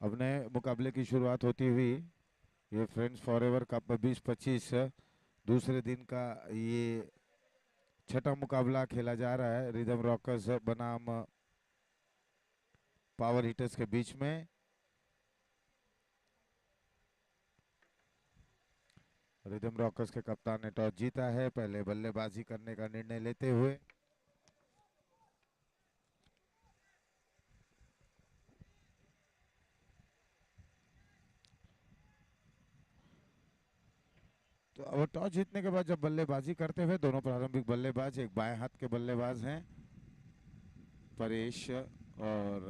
अपने मुकाबले की शुरुआत होती हुई ये फ्रेंड्स फॉरएवर कप 2025 दूसरे दिन का ये छठा मुकाबला खेला जा रहा है रिदम रॉकर्स बनाम पावर हिटर्स के बीच में। रिदम रॉकर्स के कप्तान ने टॉस जीता है, पहले बल्लेबाजी करने का निर्णय लेते हुए। तो अब टॉस जीतने के बाद जब बल्लेबाजी करते हुए दोनों प्रारंभिक बल्लेबाज एक बाएं हाथ के बल्लेबाज हैं परेश और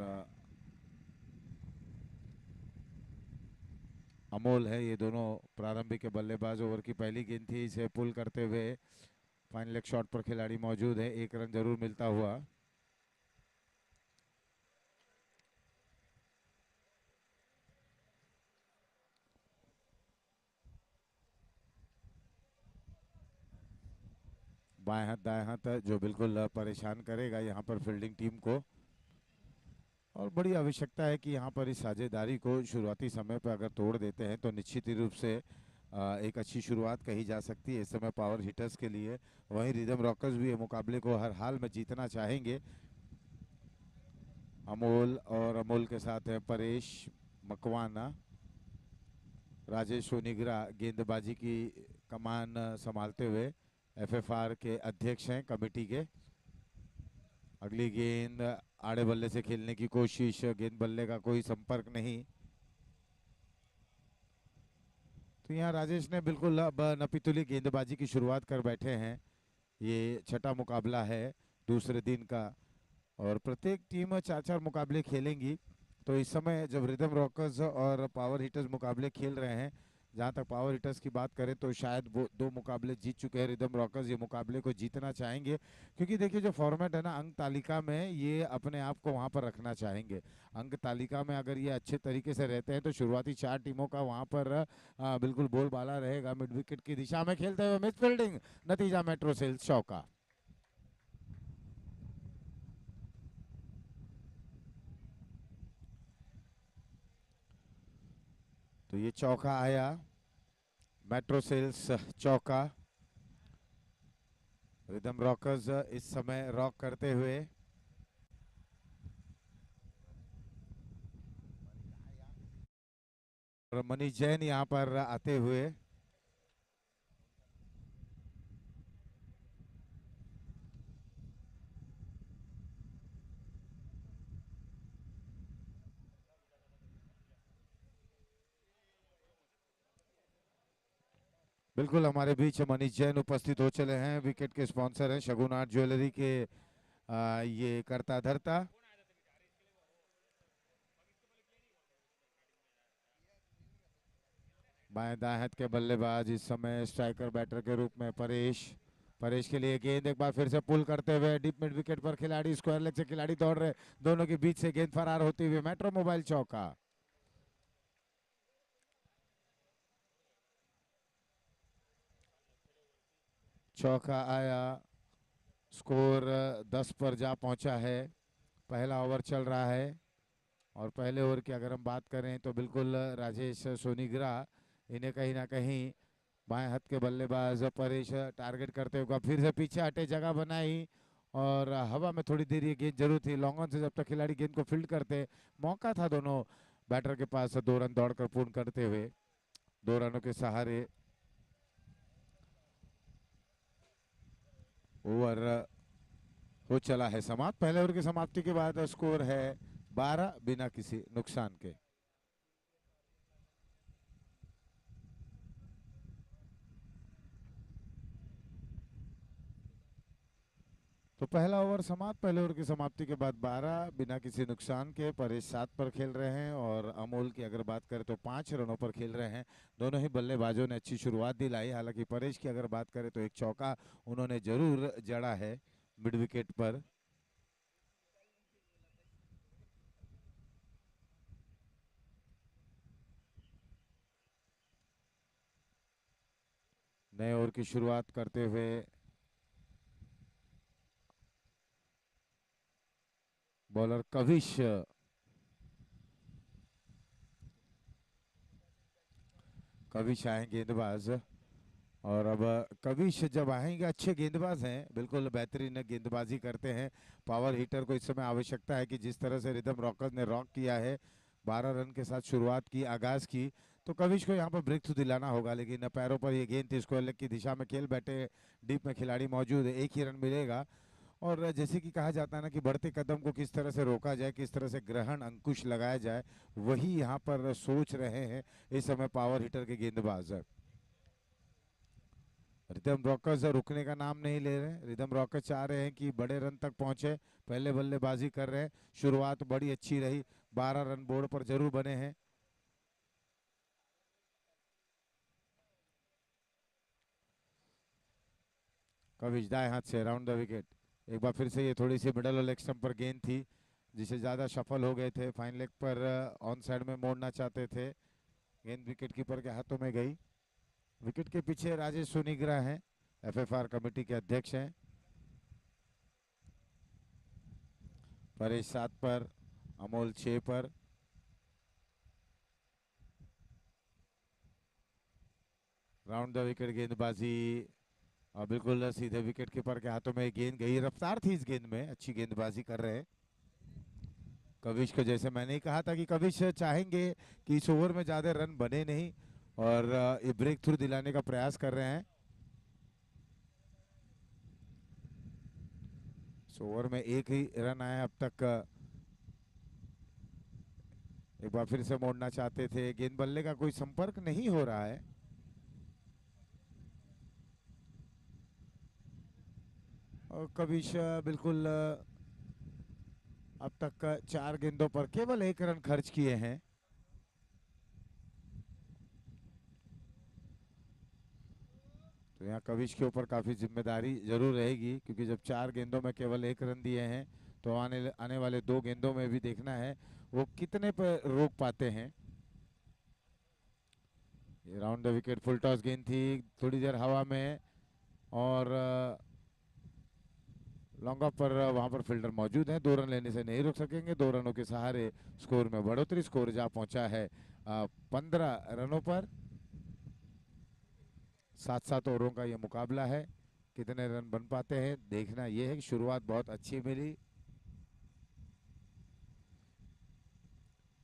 अमोल है, ये दोनों प्रारंभिक के बल्लेबाज। ओवर की पहली गेंद थी, इसे पुल करते हुए फाइनल लेग शॉट पर खिलाड़ी मौजूद है, एक रन जरूर मिलता हुआ। बाएं हाथ दाएं हाथ जो बिल्कुल परेशान करेगा यहाँ पर फील्डिंग टीम को, और बड़ी आवश्यकता है कि यहाँ पर इस साझेदारी को शुरुआती समय पर अगर तोड़ देते हैं तो निश्चित ही रूप से एक अच्छी शुरुआत कही जा सकती है इस समय पावर हिटर्स के लिए। वहीं रिदम रॉकर्स भी ये मुकाबले को हर हाल में जीतना चाहेंगे। अमोल और अमोल के साथ है परेश मकवाना। राजेश सोनीग्रा गेंदबाजी की कमान संभालते हुए एफएफआर के अध्यक्ष हैं कमेटी के। अगली गेंद आड़े बल्ले से खेलने की कोशिश, गेंद बल्ले का कोई संपर्क नहीं। तो यहाँ राजेश ने बिल्कुल अब नपीतुली गेंदबाजी की शुरुआत कर बैठे हैं। ये छठा मुकाबला है दूसरे दिन का, और प्रत्येक टीम चार चार मुकाबले खेलेंगी। तो इस समय जब रिदम रॉकर्स और पावर हिटर्स मुकाबले खेल रहे हैं, जहां तक पावर हिटर्स की बात करें तो शायद वो दो मुकाबले जीत चुके हैं। रिदम रॉकर्स ये मुकाबले को जीतना चाहेंगे, क्योंकि देखिए जो फॉर्मेट है ना अंक तालिका में, ये अपने आप को वहां पर रखना चाहेंगे। अंक तालिका में अगर ये अच्छे तरीके से रहते हैं तो शुरुआती चार टीमों का वहां पर बिल्कुल बोलबाला रहेगा। मिड विकेट की दिशा में खेलते हुए मिस फील्डिंग, नतीजा मेट्रो सेल्स चौका। तो ये चौका आया, मेट्रो सेल्स चौका। रिदम रॉकर्स इस समय रॉक करते हुए। और मनीष जैन यहाँ पर आते हुए। बिल्कुल हमारे बीच मनीष जैन उपस्थित हो चले हैं, विकेट के स्पॉन्सर हैं शगुन आर्ट ज्वेलरी के ये करता धरता। बाएं दाएं हाथ के बल्लेबाज इस समय स्ट्राइकर बैटर के रूप में परेश। परेश के लिए गेंद एक बार फिर से पुल करते हुए डीप मिड विकेट पर खिलाड़ी, स्क्वायर लेग से खिलाड़ी दौड़ रहे, दोनों के बीच से गेंद फरार होती हुई मेट्रो मोबाइल चौका। चौका आया, स्कोर 10 पर जा पहुंचा है। पहला ओवर चल रहा है, और पहले ओवर की अगर हम बात करें तो बिल्कुल राजेश सोनीग्रा इन्हें कहीं ना कहीं बाएं हाथ के बल्लेबाज परेश टारगेट करते हुए फिर से पीछे हटे, जगह बनाई, और हवा में थोड़ी देर ये गेंद जरूर थी। लॉन्ग ऑन से जब तक खिलाड़ी गेंद को फील्ड करते, मौका था दोनों बैटर के पास 2 रन दौड़कर पूर्ण करते हुए। 2 रनों के सहारे ओवर हो चला है समाप्त। पहले ओवर की समाप्ति के बाद स्कोर है 12 बिना किसी नुकसान के। तो पहला ओवर समाप्त। पहले ओवर की समाप्ति के बाद 12 बिना किसी नुकसान के। परेश 7 पर खेल रहे हैं, और अमोल की अगर बात करें तो 5 रनों पर खेल रहे हैं। दोनों ही बल्लेबाजों ने अच्छी शुरुआत दिलाई। हालांकि परेश की अगर बात करें तो एक चौका उन्होंने जरूर जड़ा है मिड विकेट पर। नए ओवर की शुरुआत करते हुए बॉलर कविश कविश आए गेंदबाज। और अब कविश जब आएंगे, अच्छे गेंदबाज हैं, बिल्कुल बेहतरीन गेंदबाजी करते हैं। पावर हिटर को इस समय आवश्यकता है कि जिस तरह से रिदम रॉकर्स ने रॉक किया है, 12 रन के साथ शुरुआत की, आगाज की, तो कविश को यहाँ पर ब्रेक थ्रू दिलाना होगा। लेकिन पैरों पर ये गेंद थी, स्क्वायर लेग की दिशा में खेल बैठे, डीप में खिलाड़ी मौजूद है, एक ही रन मिलेगा। और जैसे कि कहा जाता है ना कि बढ़ते कदम को किस तरह से रोका जाए, किस तरह से ग्रहण अंकुश लगाया जाए, वही यहाँ पर सोच रहे हैं इस समय पावर हिटर के गेंदबाज। रिदम रॉकर्स रुकने का नाम नहीं ले रहे। रिदम रॉकर्स चाह रहे हैं कि बड़े रन तक पहुंचे, पहले बल्लेबाजी कर रहे हैं। शुरुआत बड़ी अच्छी रही, 12 रन बोर्ड पर जरूर बने हैं। कविश दाएं हाथ से राउंड द विकेट। एक बार फिर से ये थोड़ी सी मिडल और लेग स्टंप पर गेंद थी, जिसे ज्यादा सफल हो गए थे, फाइन लेग पर ऑन साइड में मोड़ना चाहते थे। गेंद विकेट कीपर के हाथों में गई। विकेट के पीछे राजेश सोनीग्रा हैं, एफएफआर कमेटी के अध्यक्ष हैं। परेश 7 पर, अमोल 6 पर। राउंड द विकेट गेंदबाजी और बिल्कुल सीधे विकेट कीपर के हाथों में गेंद गई। रफ्तार थी इस गेंद में, अच्छी गेंदबाजी कर रहे हैं कविश को। जैसे मैंने ही कहा था कि कविश चाहेंगे कि इस ओवर में ज्यादा रन बने नहीं, और ये ब्रेक थ्रू दिलाने का प्रयास कर रहे हैं। इस ओवर में एक ही रन आया अब तक। एक बार फिर से मोड़ना चाहते थे, गेंद बल्ले का कोई संपर्क नहीं हो रहा है। और कविश बिल्कुल अब तक 4 गेंदों पर केवल 1 रन खर्च किए हैं। तो यहाँ कविश के ऊपर काफी जिम्मेदारी जरूर रहेगी, क्योंकि जब 4 गेंदों में केवल 1 रन दिए हैं, तो आने वाले 2 गेंदों में भी देखना है वो कितने पर रोक पाते हैं। ये round the wicket full toss गेंद थी, थोड़ी देर हवा में, और लॉन्ग ऑफ पर वहां पर फील्डर मौजूद हैं, 2 रन लेने से नहीं रोक सकेंगे। 2 रनों के सहारे स्कोर में बढ़ोतरी, स्कोर जा पहुंचा है 15 रनों पर। 7-7 ओवरों का ये मुकाबला है, कितने रन बन पाते हैं देखना ये है। शुरुआत बहुत अच्छी मिली,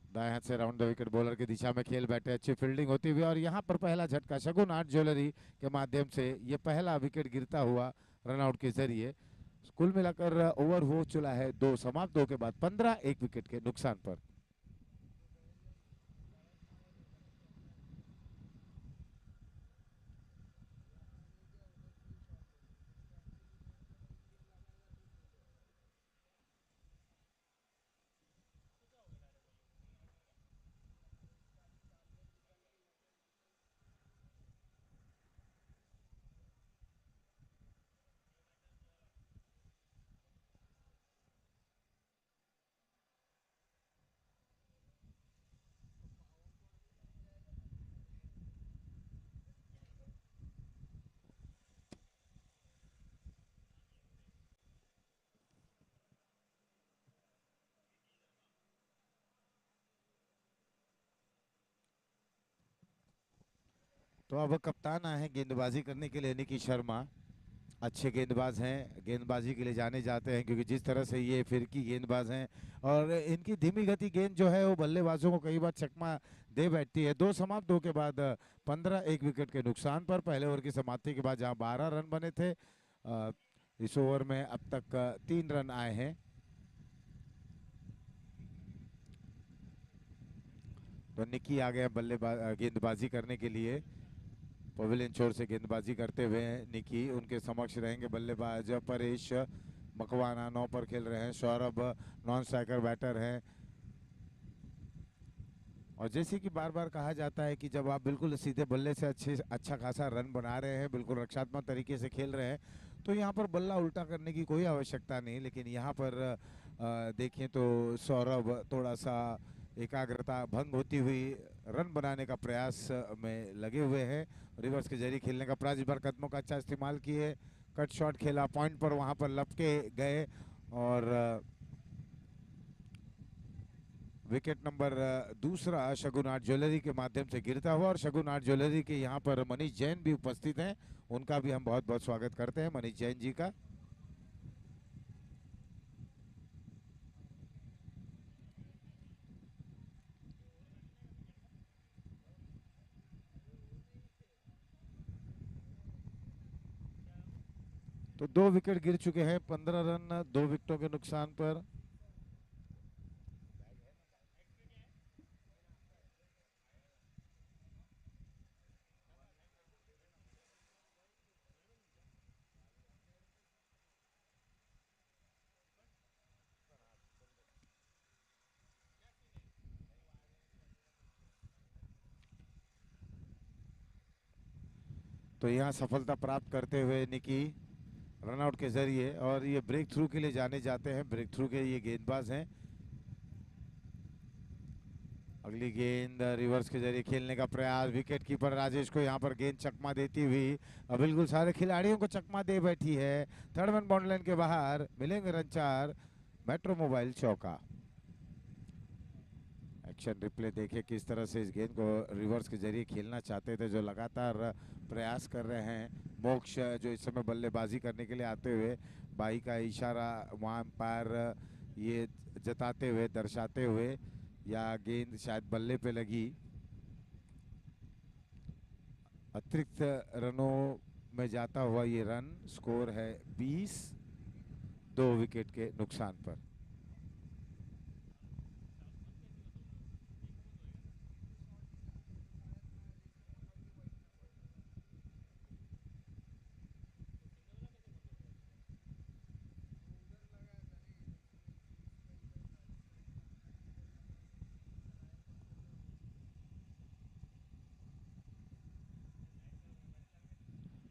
दाएं हाथ से राउंड द विकेट बॉलर की दिशा में खेल बैठे, अच्छी फील्डिंग होती हुई, और यहाँ पर पहला झटका शगुन आर्ट ज्वेलरी के माध्यम से ये पहला विकेट गिरता हुआ रनआउट के जरिए। कुल मिलाकर ओवर हो चुका है 2 समाप्त, 2 के बाद 15, 1 विकेट के नुकसान पर। तो अब कप्तान आए हैं गेंदबाजी करने के लिए, निकी शर्मा। अच्छे गेंदबाज हैं, गेंदबाजी के लिए जाने जाते हैं, क्योंकि जिस तरह से ये फिरकी गेंदबाज हैं, और इनकी धीमी गति गेंद जो है वो बल्लेबाजों को कई बार चकमा दे बैठती है। 2 समाप्त, 2 के बाद 15, 1 विकेट के नुकसान पर। पहले ओवर की समाप्ति के बाद जहां 12 रन बने थे, इस ओवर में अब तक 3 रन आए हैं। तो निकी आ गया बल्लेबाज गेंदबाजी करने के लिए। पवेलियन छोर से गेंदबाजी करते हुए निकी, उनके समक्ष रहेंगे बल्लेबाज परेश मकवाना, 9 पर खेल रहे हैं। सौरभ नॉन स्ट्राइकर बैटर हैं। और जैसे कि बार बार कहा जाता है कि जब आप बिल्कुल सीधे बल्ले से अच्छा खासा रन बना रहे हैं, बिल्कुल रक्षात्मक तरीके से खेल रहे हैं, तो यहाँ पर बल्ला उल्टा करने की कोई आवश्यकता नहीं। लेकिन यहाँ पर देखें तो सौरभ थोड़ा सा एकाग्रता भंग होती हुई रन बनाने का प्रयास में लगे हुए हैं। रिवर्स के जरिए खेलने का प्रयास, भर कदमों का अच्छा इस्तेमाल किए, कट शॉट खेला, पॉइंट पर वहां पर लपके गए, और विकेट नंबर दूसरा शगुन आर्ट ज्वेलरी के माध्यम से गिरता हुआ, और शगुन आर्ट ज्वेलरी के यहाँ पर मनीष जैन भी उपस्थित हैं, उनका भी हम बहुत बहुत स्वागत करते हैं, मनीष जैन जी का। तो 2 विकेट गिर चुके हैं, 15 रन 2 विकेटों के नुकसान पर। तो यहाँ सफलता प्राप्त करते हुए निकी रनआउट के जरिए, और ये ब्रेक थ्रू के लिए जाने जाते हैं, ब्रेक थ्रू के ये गेंदबाज हैं। अगली गेंद रिवर्स के जरिए खेलने का प्रयास, विकेट कीपर राजेश को यहाँ पर गेंद चकमा देती हुई बिल्कुल सारे खिलाड़ियों को चकमा दे बैठी है। थर्ड मैन बाउंड्री लाइन के बाहर, मिलेंगे रन 4, मेट्रो मोबाइल चौका। एक्शन रिप्ले देखे किस तरह से इस गेंद को रिवर्स के जरिए खेलना चाहते थे, जो लगातार प्रयास कर रहे हैं मोक्ष, जो इस समय बल्लेबाजी करने के लिए आते हुए बाई का इशारा वहाँ अंपायर ये जताते हुए, दर्शाते हुए, या गेंद शायद बल्ले पे लगी। अतिरिक्त रनों में जाता हुआ ये रन, स्कोर है 20, 2 विकेट के नुकसान पर।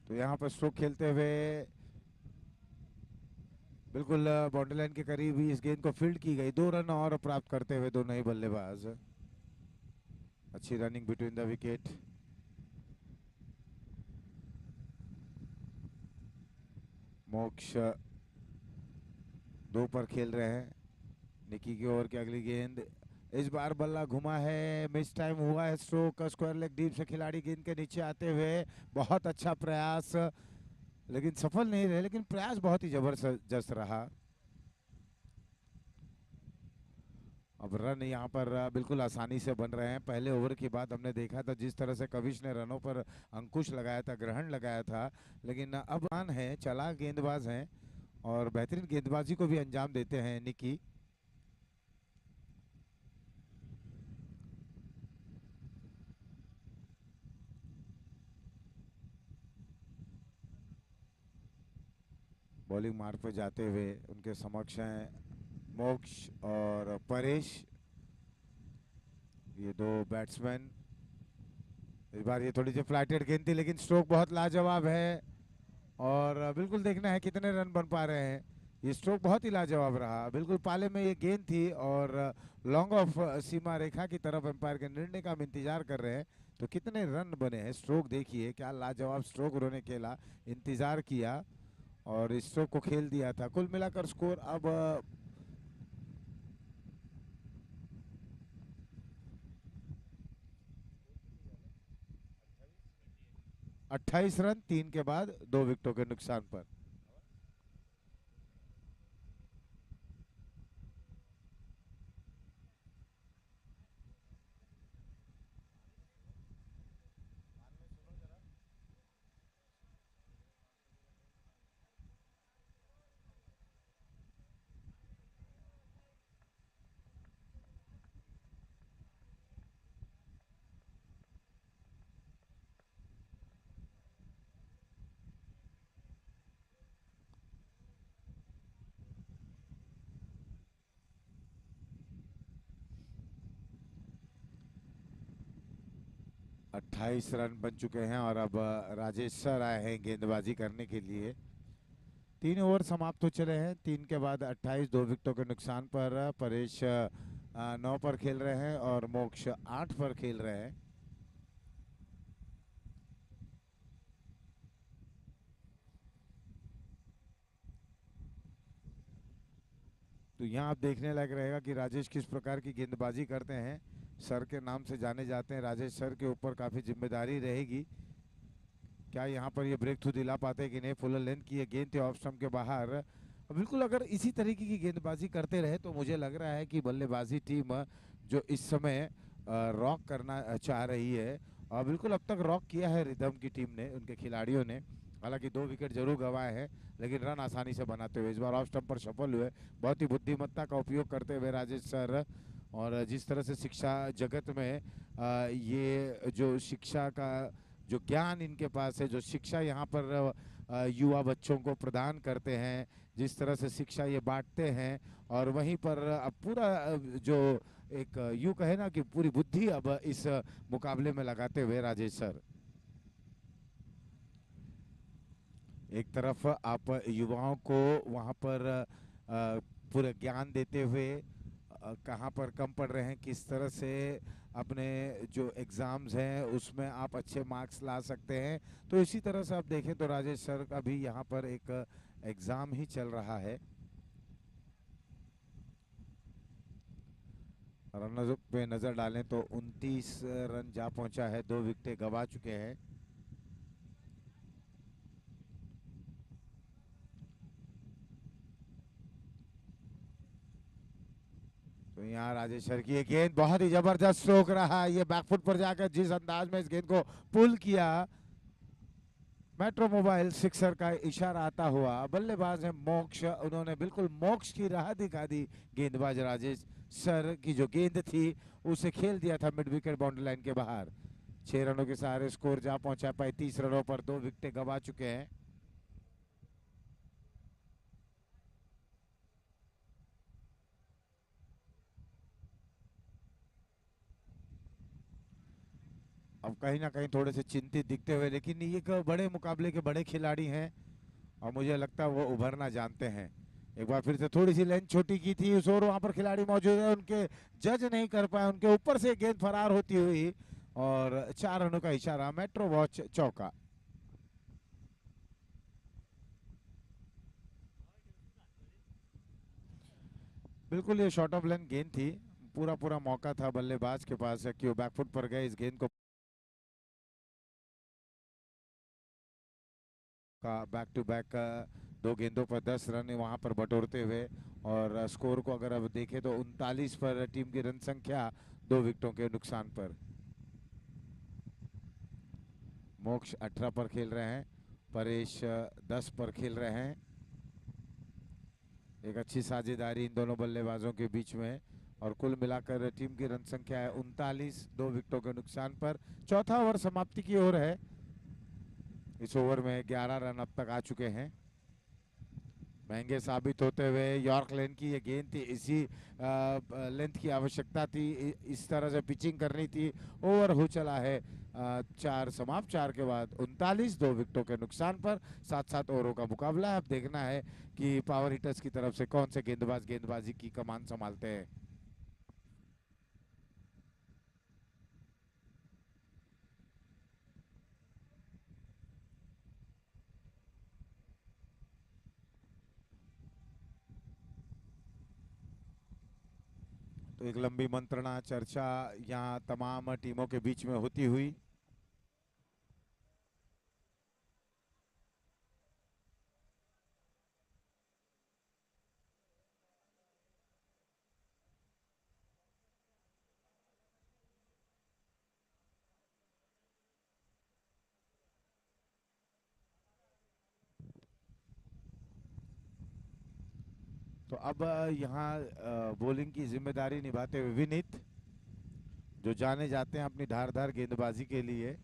तो यहाँ पर स्ट्रोक खेलते हुए बिल्कुल बाउंड्री लाइन के करीब ही इस गेंद को फील्ड की गई, 2 रन और प्राप्त करते हुए दोनों ही बल्लेबाज। अच्छी रनिंग बिटवीन द विकेट। मोक्ष 2 पर खेल रहे हैं, निकी की ओवर की अगली गेंद, इस बार बल्ला घुमा है, मिस टाइम हुआ है, स्ट्रोक स्क्वायर लेग डीप से खिलाड़ी गेंद के नीचे आते हुए, बहुत अच्छा प्रयास, लेकिन सफल नहीं रहे, लेकिन प्रयास बहुत ही जबरदस्त रहा। अब रन यहाँ पर बिल्कुल आसानी से बन रहे हैं। पहले ओवर के बाद हमने देखा था जिस तरह से कविश ने रनों पर अंकुश लगाया था, ग्रहण लगाया था, लेकिन अब आन है, चालाक गेंदबाज हैं और बेहतरीन गेंदबाजी को भी अंजाम देते हैं निकी। बॉलिंग मार्ग पर जाते हुए उनके समक्ष हैं मोक्ष और परेश, ये 2 बैट्समैन। इस बार ये थोड़ी सी फ्लाइटेड गेंद थी, लेकिन स्ट्रोक बहुत लाजवाब है, और बिल्कुल देखना है कितने रन बन पा रहे हैं। ये स्ट्रोक बहुत ही लाजवाब रहा, बिल्कुल पाले में ये गेंद थी, और लॉन्ग ऑफ सीमा रेखा की तरफ एम्पायर के निर्णय का हम इंतजार कर रहे हैं। तो कितने रन बने हैं, स्ट्रोक देखिए, क्या लाजवाब स्ट्रोक उन्होंने खेला, इंतजार किया और इस स्ट्रोक को खेल दिया था। कुल मिलाकर स्कोर अब 28 रन, 3 के बाद 2 विकेटों के नुकसान पर। अट्ठाईस रन बन चुके हैं, और अब राजेश सर आए हैं गेंदबाजी करने के लिए। 3 ओवर समाप्त हो चले हैं, 3 के बाद 28, 2 विकेटों के नुकसान पर। परेश 9 पर खेल रहे हैं और मोक्ष 8 पर खेल रहे हैं। तो यहाँ आप देखने लायक रहेगा कि राजेश किस प्रकार की गेंदबाजी करते हैं। सर के नाम से जाने जाते हैं, राजेश सर के ऊपर काफ़ी जिम्मेदारी रहेगी। क्या यहाँ पर ये ब्रेक थ्रू दिला पाते हैं कि नहीं। फुल लेंथ की ये गेंद थी ऑफ स्टंप के बाहर। बिल्कुल अगर इसी तरीके की गेंदबाजी करते रहे तो मुझे लग रहा है कि बल्लेबाजी टीम जो इस समय रॉक करना चाह रही है, और बिल्कुल अब तक रॉक किया है रिदम की टीम ने, उनके खिलाड़ियों ने। हालांकि 2 विकेट जरूर गंवाए हैं, लेकिन रन आसानी से बनाते हुए इस बार ऑफ स्टंप पर सफल हुए। बहुत ही बुद्धिमत्ता का उपयोग करते हुए राजेश सर। और जिस तरह से शिक्षा जगत में ये जो शिक्षा का जो ज्ञान इनके पास है, जो शिक्षा यहाँ पर युवा बच्चों को प्रदान करते हैं, जिस तरह से शिक्षा ये बांटते हैं, और वहीं पर अब पूरा जो एक यूं कहे ना कि पूरी बुद्धि अब इस मुकाबले में लगाते हुए राजेश सर। एक तरफ आप युवाओं को वहाँ पर पूरे ज्ञान देते हुए कहाँ पर कम पड़ रहे हैं, किस तरह से अपने जो एग्ज़ाम्स हैं उसमें आप अच्छे मार्क्स ला सकते हैं। तो इसी तरह से आप देखें तो राजेश सर का भी यहाँ पर एक एग्ज़ाम ही चल रहा है। रन पे नज़र डालें तो 29 रन जा पहुंचा है, 2 विकेटें गंवा चुके हैं। तो यहाँ राजेश सर की ये गेंद बहुत ही जबरदस्त रोक रहा है, ये बैकफुट पर जाकर जिस अंदाज में इस गेंद को पुल किया, मेट्रो मोबाइल सिक्सर का इशारा आता हुआ। बल्लेबाज है मोक्ष, उन्होंने बिल्कुल मोक्ष की राह दिखा दी। गेंदबाज राजेश सर की जो गेंद थी उसे खेल दिया था मिड विकेट बाउंड्री लाइन के बाहर। 6 रनों के सहारे स्कोर जा पहुंचा 35 रनों पर, 2 विकेटें गंवा चुके हैं। अब कहीं ना कहीं थोड़े से चिंतित दिखते हुए, लेकिन ये एक बड़े मुकाबले के बड़े खिलाड़ी हैं और मुझे लगता है वो उभरना जानते हैं। एक बार फिर से थोड़ी सी लेंथ छोटी की थी उस ओर, वहां पर खिलाड़ी मौजूद है, उनके जज नहीं कर पाए, उनके ऊपर से गेंद फरार होती हुई, और 4 रनों का इशारा, मेट्रो वॉच चौका। बिल्कुल ये शॉर्ट ऑफ लेंथ गेंद थी, पूरा पूरा मौका था बल्लेबाज के पास कि वो बैकफुट पर गए, इस गेंद को का बैक टू बैक 2 गेंदों पर 10 रन वहां पर बटोरते हुए। और स्कोर को अगर अब देखें तो 39 पर टीम की रन संख्या, 2 विकेटों के नुकसान पर। मोक्ष 18 पर खेल रहे हैं, परेश 10 पर खेल रहे हैं। एक अच्छी साझेदारी इन दोनों बल्लेबाजों के बीच में, और कुल मिलाकर टीम की रन संख्या है 39, 2 विकेटों के नुकसान पर। चौथा ओवर समाप्ति की ओर है। इस ओवर में 11 रन अब तक आ चुके हैं। महंगे साबित होते हुए यॉर्क लेन की ये गेंद थी, इसी लेंथ की आवश्यकता थी, इस तरह से पिचिंग करनी थी। ओवर हो चला है 4 समाप्त, 4 के बाद 39, 2 विकेटों के नुकसान पर। 7-7 ओवरों का मुकाबला है। अब देखना है कि पावर हिटर्स की तरफ से कौन से गेंदबाज गेंदबाजी की कमान संभालते हैं। तो एक लंबी मंत्रणा चर्चा यहाँ तमाम टीमों के बीच में होती हुई। तो अब यहाँ बॉलिंग की जिम्मेदारी निभाते हुए विनीत, जो जाने जाते हैं अपनी धारदार गेंदबाजी के लिए।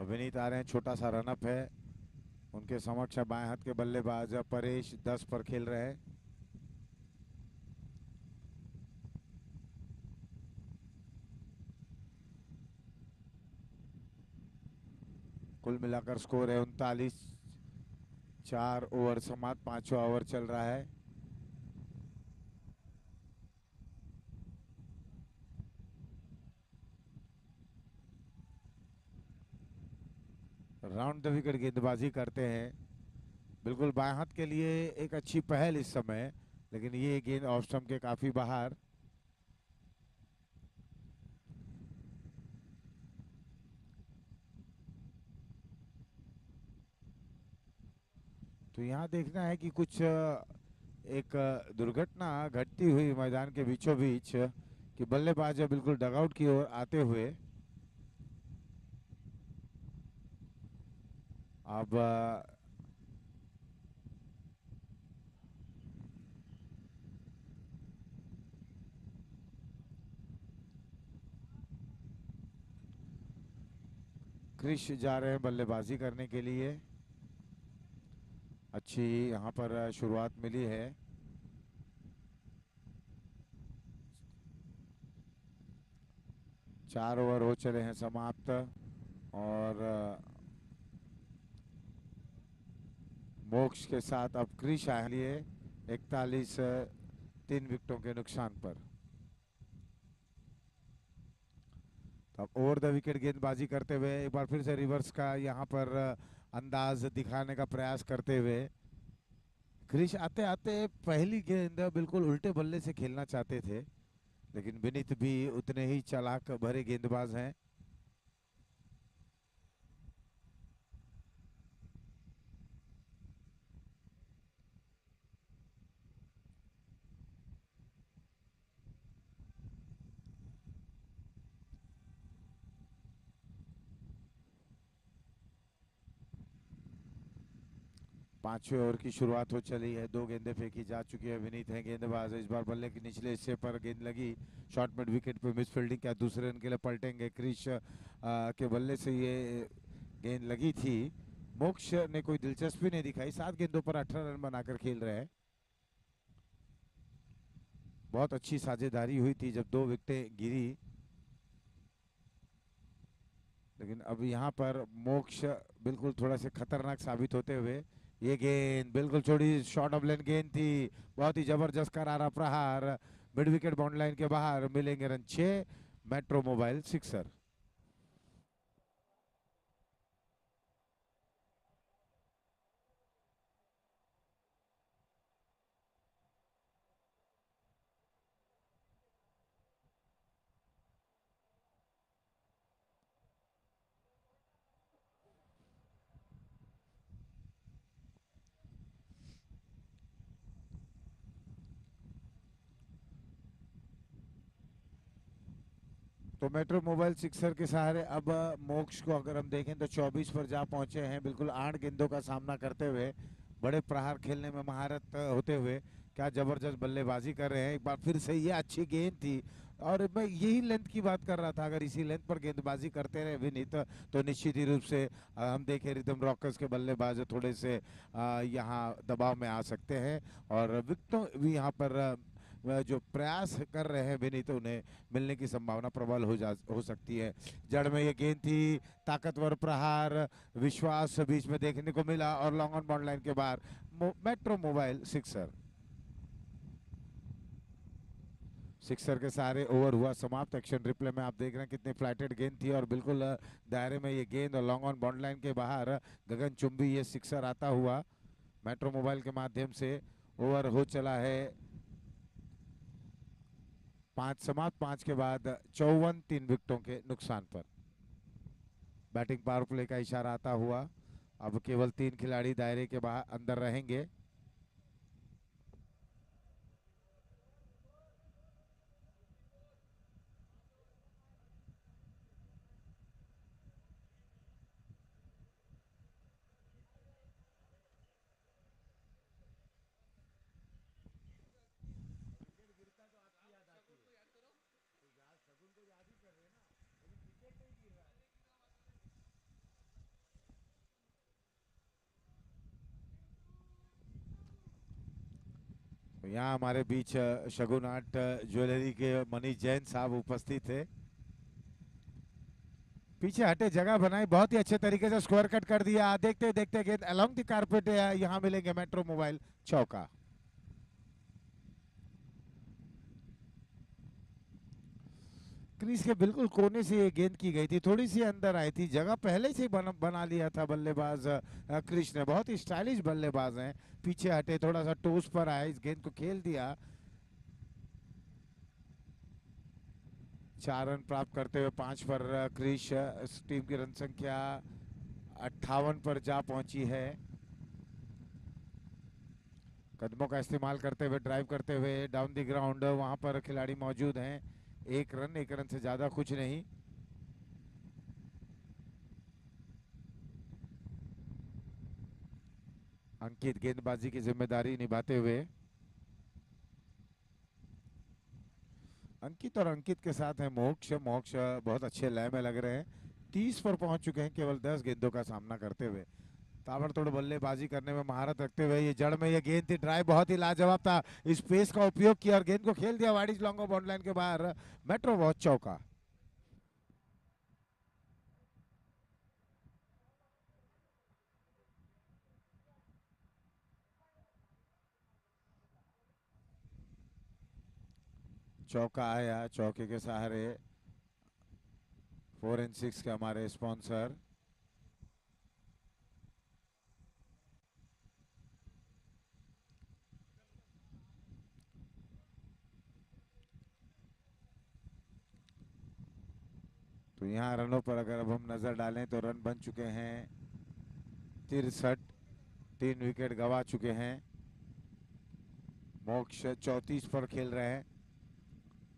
विनीत आ रहे हैं, छोटा सा रनअप है, उनके समक्ष बाएं हाथ के बल्लेबाज परेश 10 पर खेल रहे हैं। कुल मिलाकर स्कोर है 39, 4 ओवर समाप्त, 5वां ओवर चल रहा है। राउंड द विकेट गेंदबाजी करते हैं। बिल्कुल बाएं हाथ के लिए एक अच्छी पहल इस समय, लेकिन ये गेंद ऑफ स्टंप के काफी बाहर। तो यहाँ देखना है कि कुछ एक दुर्घटना घटती हुई मैदान के बीचों बीच कि बल्लेबाज बिल्कुल डगआउट की ओर आते हुए अब क्रिश जा रहे हैं बल्लेबाजी करने के लिए। अच्छी यहाँ पर शुरुआत मिली है। 4 ओवर हो चले हैं समाप्त और मोक्ष के साथ अब क्रिश आए लिए 41 3 विकेटों के नुकसान पर। अब ओवर द विकेट गेंदबाजी करते हुए एक बार फिर से रिवर्स का यहाँ पर अंदाज दिखाने का प्रयास करते हुए क्रिश आते आते पहली गेंद बिल्कुल उल्टे बल्ले से खेलना चाहते थे, लेकिन विनीत भी उतने ही चालाक भरे गेंदबाज हैं। पांचवें ओवर की शुरुआत हो चली है। 2 गेंदें फेंकी जा चुकी है। विनीत है गेंदबाज। इस बार बल्ले के निचले हिस्से पर गेंद लगी। शॉर्ट मिड विकेट पे मिस फील्डिंग। क्या दूसरे रन के लिए पलटेंगे? क्रिश के बल्ले से ये गेंद लगी थी। मोक्ष ने कोई दिलचस्पी नहीं दिखाई। 7 गेंदों पर 18 रन बनाकर खेल रहे हैं। बहुत अच्छी साझेदारी हुई थी जब 2 विकेटें गिरी, लेकिन अब यहाँ पर मोक्ष बिल्कुल थोड़ा से खतरनाक साबित होते हुए ये गेंद बिल्कुल छोड़ी। शॉर्ट ऑफ लेन गेंद थी। बहुत ही जबरदस्त करारा प्रहार। मिड विकेट बाउंड्री लाइन के बाहर। मिलेंगे रन 6। Metro mobile sixer. तो मेट्रो मोबाइल सिक्सर के सहारे अब मोक्ष को अगर हम देखें तो 24 पर जा पहुंचे हैं। बिल्कुल 8 गेंदों का सामना करते हुए, बड़े प्रहार खेलने में महारत होते हुए क्या जबरदस्त बल्लेबाजी कर रहे हैं। एक बार फिर से ये अच्छी गेंद थी और मैं यही लेंथ की बात कर रहा था। अगर इसी लेंथ पर गेंदबाजी करते रहे विनीत तो निश्चित ही रूप से हम देखें रिदम रॉकर्स के बल्लेबाज थोड़े से यहाँ दबाव में आ सकते हैं और विकेटों भी यहाँ पर जो प्रयास कर रहे हैं विनीत उन्हें मिलने की संभावना प्रबल हो सकती है। जड़ में ये गेंद थी। ताकतवर प्रहार विश्वास बीच में देखने को मिला और लॉन्ग ऑन बाउंड्री लाइन के बाहर। Metro mobile sixer. सिक्सर के सारे ओवर हुआ समाप्त। एक्शन रिप्ले में आप देख रहे हैं कितनी फ्लाइटेड गेंद थी और बिल्कुल दायरे में ये गेंद और लॉन्ग ऑन बाउंड्री लाइन के बाहर गगनचुंबी ये सिक्सर आता हुआ मेट्रो मोबाइल के माध्यम से। ओवर हो चला है 5 समाप्त। 5 के बाद 54 3 विकेटों के नुकसान पर। बैटिंग पावर प्ले का इशारा आता हुआ। अब केवल 3 खिलाड़ी दायरे के बाहर अंदर रहेंगे। यहाँ हमारे बीच शगुन आर्ट ज्वेलरी के मनीष जैन साहब उपस्थित थे। पीछे हटे जगह बनाई, बहुत ही अच्छे तरीके से स्क्वायर कट कर दिया। देखते देखते गेंद अलोंग द कारपेट यहाँ मिलेंगे मेट्रो मोबाइल चौका। क्रीज के बिल्कुल कोने से ये गेंद की गई थी, थोड़ी सी अंदर आई थी, जगह पहले से ही बना लिया था बल्लेबाज क्रिश ने। बहुत ही स्टाइलिश बल्लेबाज हैं, पीछे हटे, थोड़ा सा टोस पर आए, इस गेंद को खेल दिया। 4 रन प्राप्त करते हुए 5 पर क्रिश, इस टीम की रन संख्या 58 पर जा पहुंची है। कदमों का इस्तेमाल करते हुए, ड्राइव करते हुए डाउन द ग्राउंड, वहां पर खिलाड़ी मौजूद हैं। 1 रन से ज्यादा कुछ नहीं। अंकित गेंदबाजी की जिम्मेदारी निभाते हुए, अंकित और अंकित के साथ है मोक्ष। मोक्ष बहुत अच्छे लय में लग रहे हैं, 30 पर पहुंच चुके हैं केवल 10 गेंदों का सामना करते हुए। ताबड़तोड़ बल्लेबाजी करने में महारत रखते हुए, ये जड़ में ये गेंद थी, ड्राइव बहुत ही लाजवाब था, इस पेस का उपयोग किया और गेंद को खेल दिया wide long off boundary line के बाहर। मेट्रो वॉच चौका। चौका आया, चौके के सहारे 4 एंड 6 के हमारे स्पॉन्सर। तो यहाँ रनों पर अगर अब हम नजर डालें तो रन बन चुके हैं 63, 3 विकेट गवा चुके हैं। मोक्ष 34 पर खेल रहे हैं,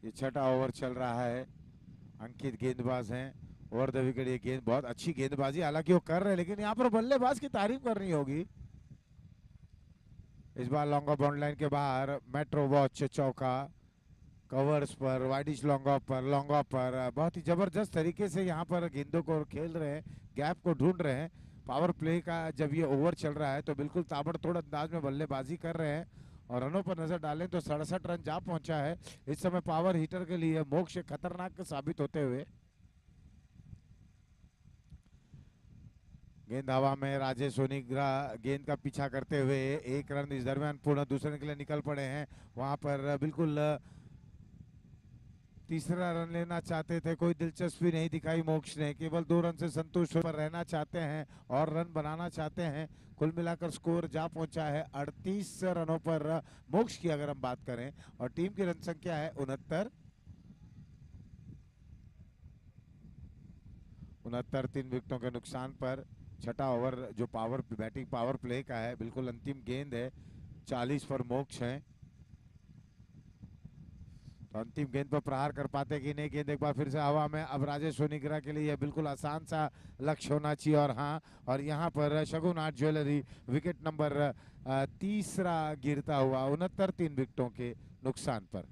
ये छठा ओवर चल रहा है। अंकित गेंदबाज हैं, ओवर द विकेट ये गेंद, बहुत अच्छी गेंदबाजी हालांकि वो कर रहे हैं, लेकिन यहाँ पर बल्लेबाज की तारीफ करनी होगी। इस बार लॉन्ग ऑफ बाउंड्री लाइन के बाहर मेट्रो वॉच चौका। कवर्स पर, वाइडिश लॉन्ग ऑफ पर, लॉन्ग ऑफ पर बहुत ही जबरदस्त तरीके से यहाँ पर गेंदों को खेल रहे हैं, गैप को ढूंढ रहे हैं। पावर प्ले का जब ये ओवर चल रहा है तो बिल्कुल ताबड़तोड़ अंदाज में बल्लेबाजी कर रहे हैं। और रनों पर नजर डालें तो 67 रन जा पहुंचा है इस समय पावर हीटर के लिए। मोक्ष खतरनाक साबित होते हुए, गेंद हवा में, राजेश सोनीग्रा गेंद का पीछा करते हुए 1 रन इस दरमियान पूर्ण दूसरे के लिए निकल पड़े हैं। वहां पर बिल्कुल तीसरा रन लेना चाहते थे, कोई दिलचस्पी नहीं दिखाई मोक्ष ने, केवल 2 रन से संतुष्ट होकर रहना चाहते हैं और रन बनाना चाहते हैं। कुल मिलाकर स्कोर जा पहुंचा है 38 रनों पर मोक्ष की अगर हम बात करें, और टीम की रन संख्या है 69। 69, 3 विकेटों के नुकसान पर। छठा ओवर जो पावर बैटिंग पावर प्ले का है, बिल्कुल अंतिम गेंद है, 40 पर मोक्ष है। तो अंतिम गेंद पर प्रहार कर पाते कि नहीं, गेंद एक बार फिर से हवा में। अब राजेश सोनीग्रा के लिए यह बिल्कुल आसान सा लक्ष्य होना चाहिए, और हाँ, और यहाँ पर शगुन आर्ट ज्वेलरी विकेट नंबर तीसरा गिरता हुआ 69, 3 विकेटों के नुकसान पर।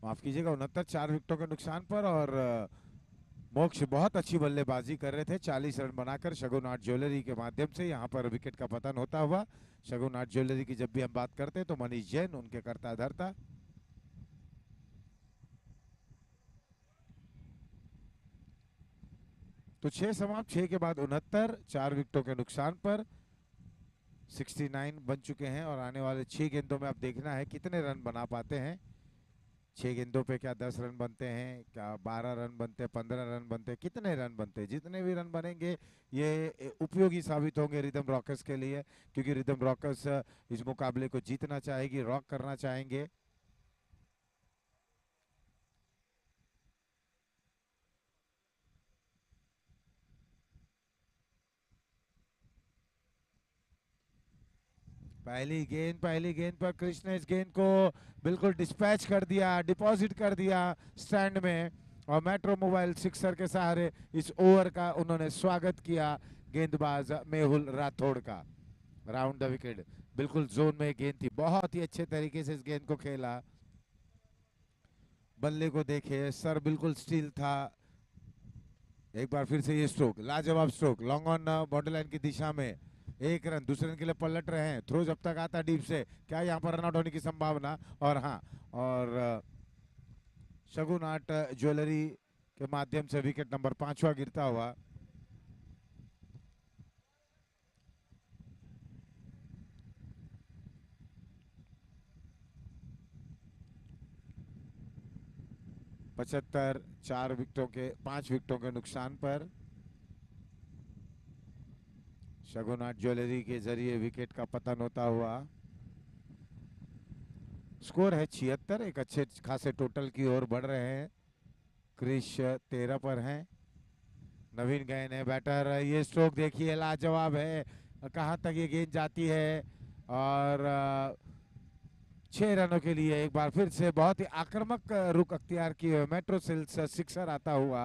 माफ कीजिएगा, 69, 4 विकेटों के नुकसान पर। और मोक्ष बहुत अच्छी बल्लेबाजी कर रहे थे, 40 रन बनाकर शगुन आर्ट ज्वेलरी के माध्यम से यहाँ पर विकेट का पतन होता हुआ। शगुन आर्ट ज्वेलरी की जब भी हम बात करते हैं तो मनीष जैन उनके कर्ता धर्ता। तो 6 समाप्त, 6 के बाद 69, 4 विकेटों के नुकसान पर 69 बन चुके हैं। और आने वाले 6 गेंदों में अब देखना है कितने रन बना पाते हैं। 6 गेंदों पे क्या 10 रन बनते हैं, क्या 12 रन बनते हैं, 15 रन बनते हैं, कितने रन बनते हैं। जितने भी रन बनेंगे ये उपयोगी साबित होंगे रिदम रॉकर्स के लिए, क्योंकि रिदम रॉकर्स इस मुकाबले को जीतना चाहेगी, रॉक करना चाहेंगे। पहली गेंद पर कृष्ण ने इस गेंद को बिल्कुल डिस्पैच कर दिया, डिपॉजिट कर दिया स्टैंड में। और मेट्रो मोबाइल सिक्सर के सहारे इस ओवर का उन्होंने स्वागत किया गेंदबाज मेहुल राठौड़ का। राउंड द विकेट, बिल्कुल जोन में गेंद थी, बहुत ही अच्छे तरीके से इस गेंद को खेला। बल्ले को देखे, सर बिल्कुल स्टील था। एक बार फिर से ये स्ट्रोक, लाजवाब stroke, long on border line की दिशा में। 1 रन, दूसरे रन के लिए पलट रहे हैं, थ्रो जब तक आता डीप से, क्या यहाँ पर रनआउट होने की संभावना। और हाँ, और शगुन आर्ट ज्वेलरी के माध्यम से विकेट नंबर 5वां गिरता हुआ। 75, 5 विकेटों के नुकसान पर शगुनाथ ज्वेलरी के जरिए विकेट का पतन होता हुआ। स्कोर है 76, एक अच्छे खासे टोटल की ओर बढ़ रहे हैं। क्रिश 13 पर हैं। नवीन गए ने बैटर, ये स्ट्रोक देखिए लाजवाब है, कहां तक ये गेंद जाती है। और 6 रनों के लिए एक बार फिर से बहुत ही आक्रामक रुख अख्तियार किए हुए मेट्रो सिल्स सिक्सर आता हुआ।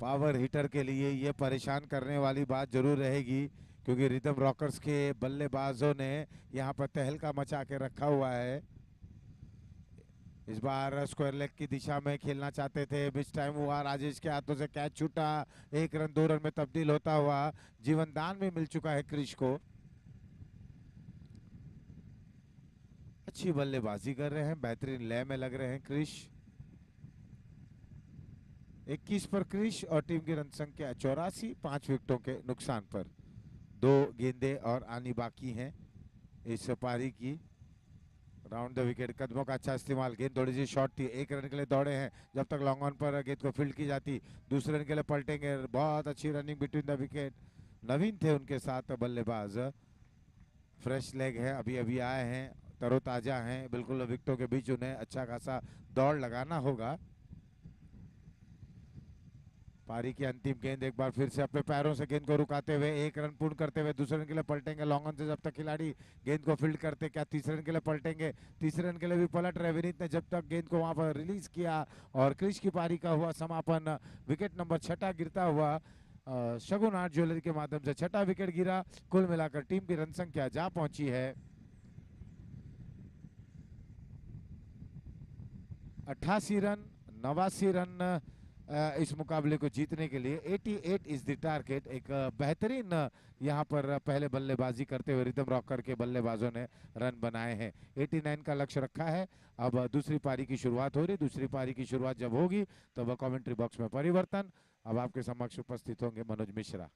पावर हिटर के लिए ये परेशान करने वाली बात जरूर रहेगी, क्योंकि रिदम रॉकर्स के बल्लेबाजों ने यहाँ पर तहलका मचा के रखा हुआ है। इस बार स्क्वायर लेग की दिशा में खेलना चाहते थे, मिस टाइम हुआ, राजेश के हाथों से कैच छूटा। 1 रन 2 रन में तब्दील होता हुआ जीवन दान भी मिल चुका है क्रिश को। अच्छी बल्लेबाजी कर रहे हैं, बेहतरीन लय में लग रहे हैं क्रिश। 21 पर क्रिश और टीम की रन संख्या 84, 5 विकेटों के नुकसान पर। 2 गेंदें और आनी बाकी हैं इस पारी की। राउंड द विकेट, कदमों का अच्छा इस्तेमाल, गेंद थोड़ी सी शॉर्ट थी, 1 रन के लिए दौड़े हैं, जब तक लॉन्ग ऑन पर गेंद को फील्ड की जाती, दूसरे रन के लिए पलटेंगे। बहुत अच्छी रनिंग बिटवीन द विकेट। नवीन थे उनके साथ बल्लेबाज, फ्रेश लेग है, अभी अभी आए हैं, तरोताजा हैं बिल्कुल। विकेटों के बीच उन्हें अच्छा खासा दौड़ लगाना होगा। पारी की अंतिम गेंद, एक बार फिर से अपने पैरों से गेंद को रुकाते हुए 1 रन पूर्ण करते हुए दूसरे रन के लिए पलटेंगे लॉन्ग ऑन से, जब तक खिलाड़ी गेंद को फील्ड करते। क्या तीसरे रन के लिए पलटेंगे? तीसरे रन के लिए भी पलट रहे विनीत ने, जब तक गेंद को वहां पर रिलीज किया और क्रिश की पारी का हुआ समापन। विकेट नंबर 6 गिरता हुआ शगुन आर्ट ज्वेलरी के माध्यम से 6 विकेट गिरा। कुल मिलाकर टीम की रन संख्या जा पहुंची है 88 रन। 89 रन इस मुकाबले को जीतने के लिए 88 इज द टारगेट। एक बेहतरीन यहाँ पर पहले बल्लेबाजी करते हुए रिदम रॉकर के बल्लेबाजों ने रन बनाए हैं। 89 का लक्ष्य रखा है। अब दूसरी पारी की शुरुआत हो रही, दूसरी पारी की शुरुआत जब होगी तब कमेंट्री बॉक्स में परिवर्तन। अब आपके समक्ष उपस्थित होंगे मनोज मिश्रा।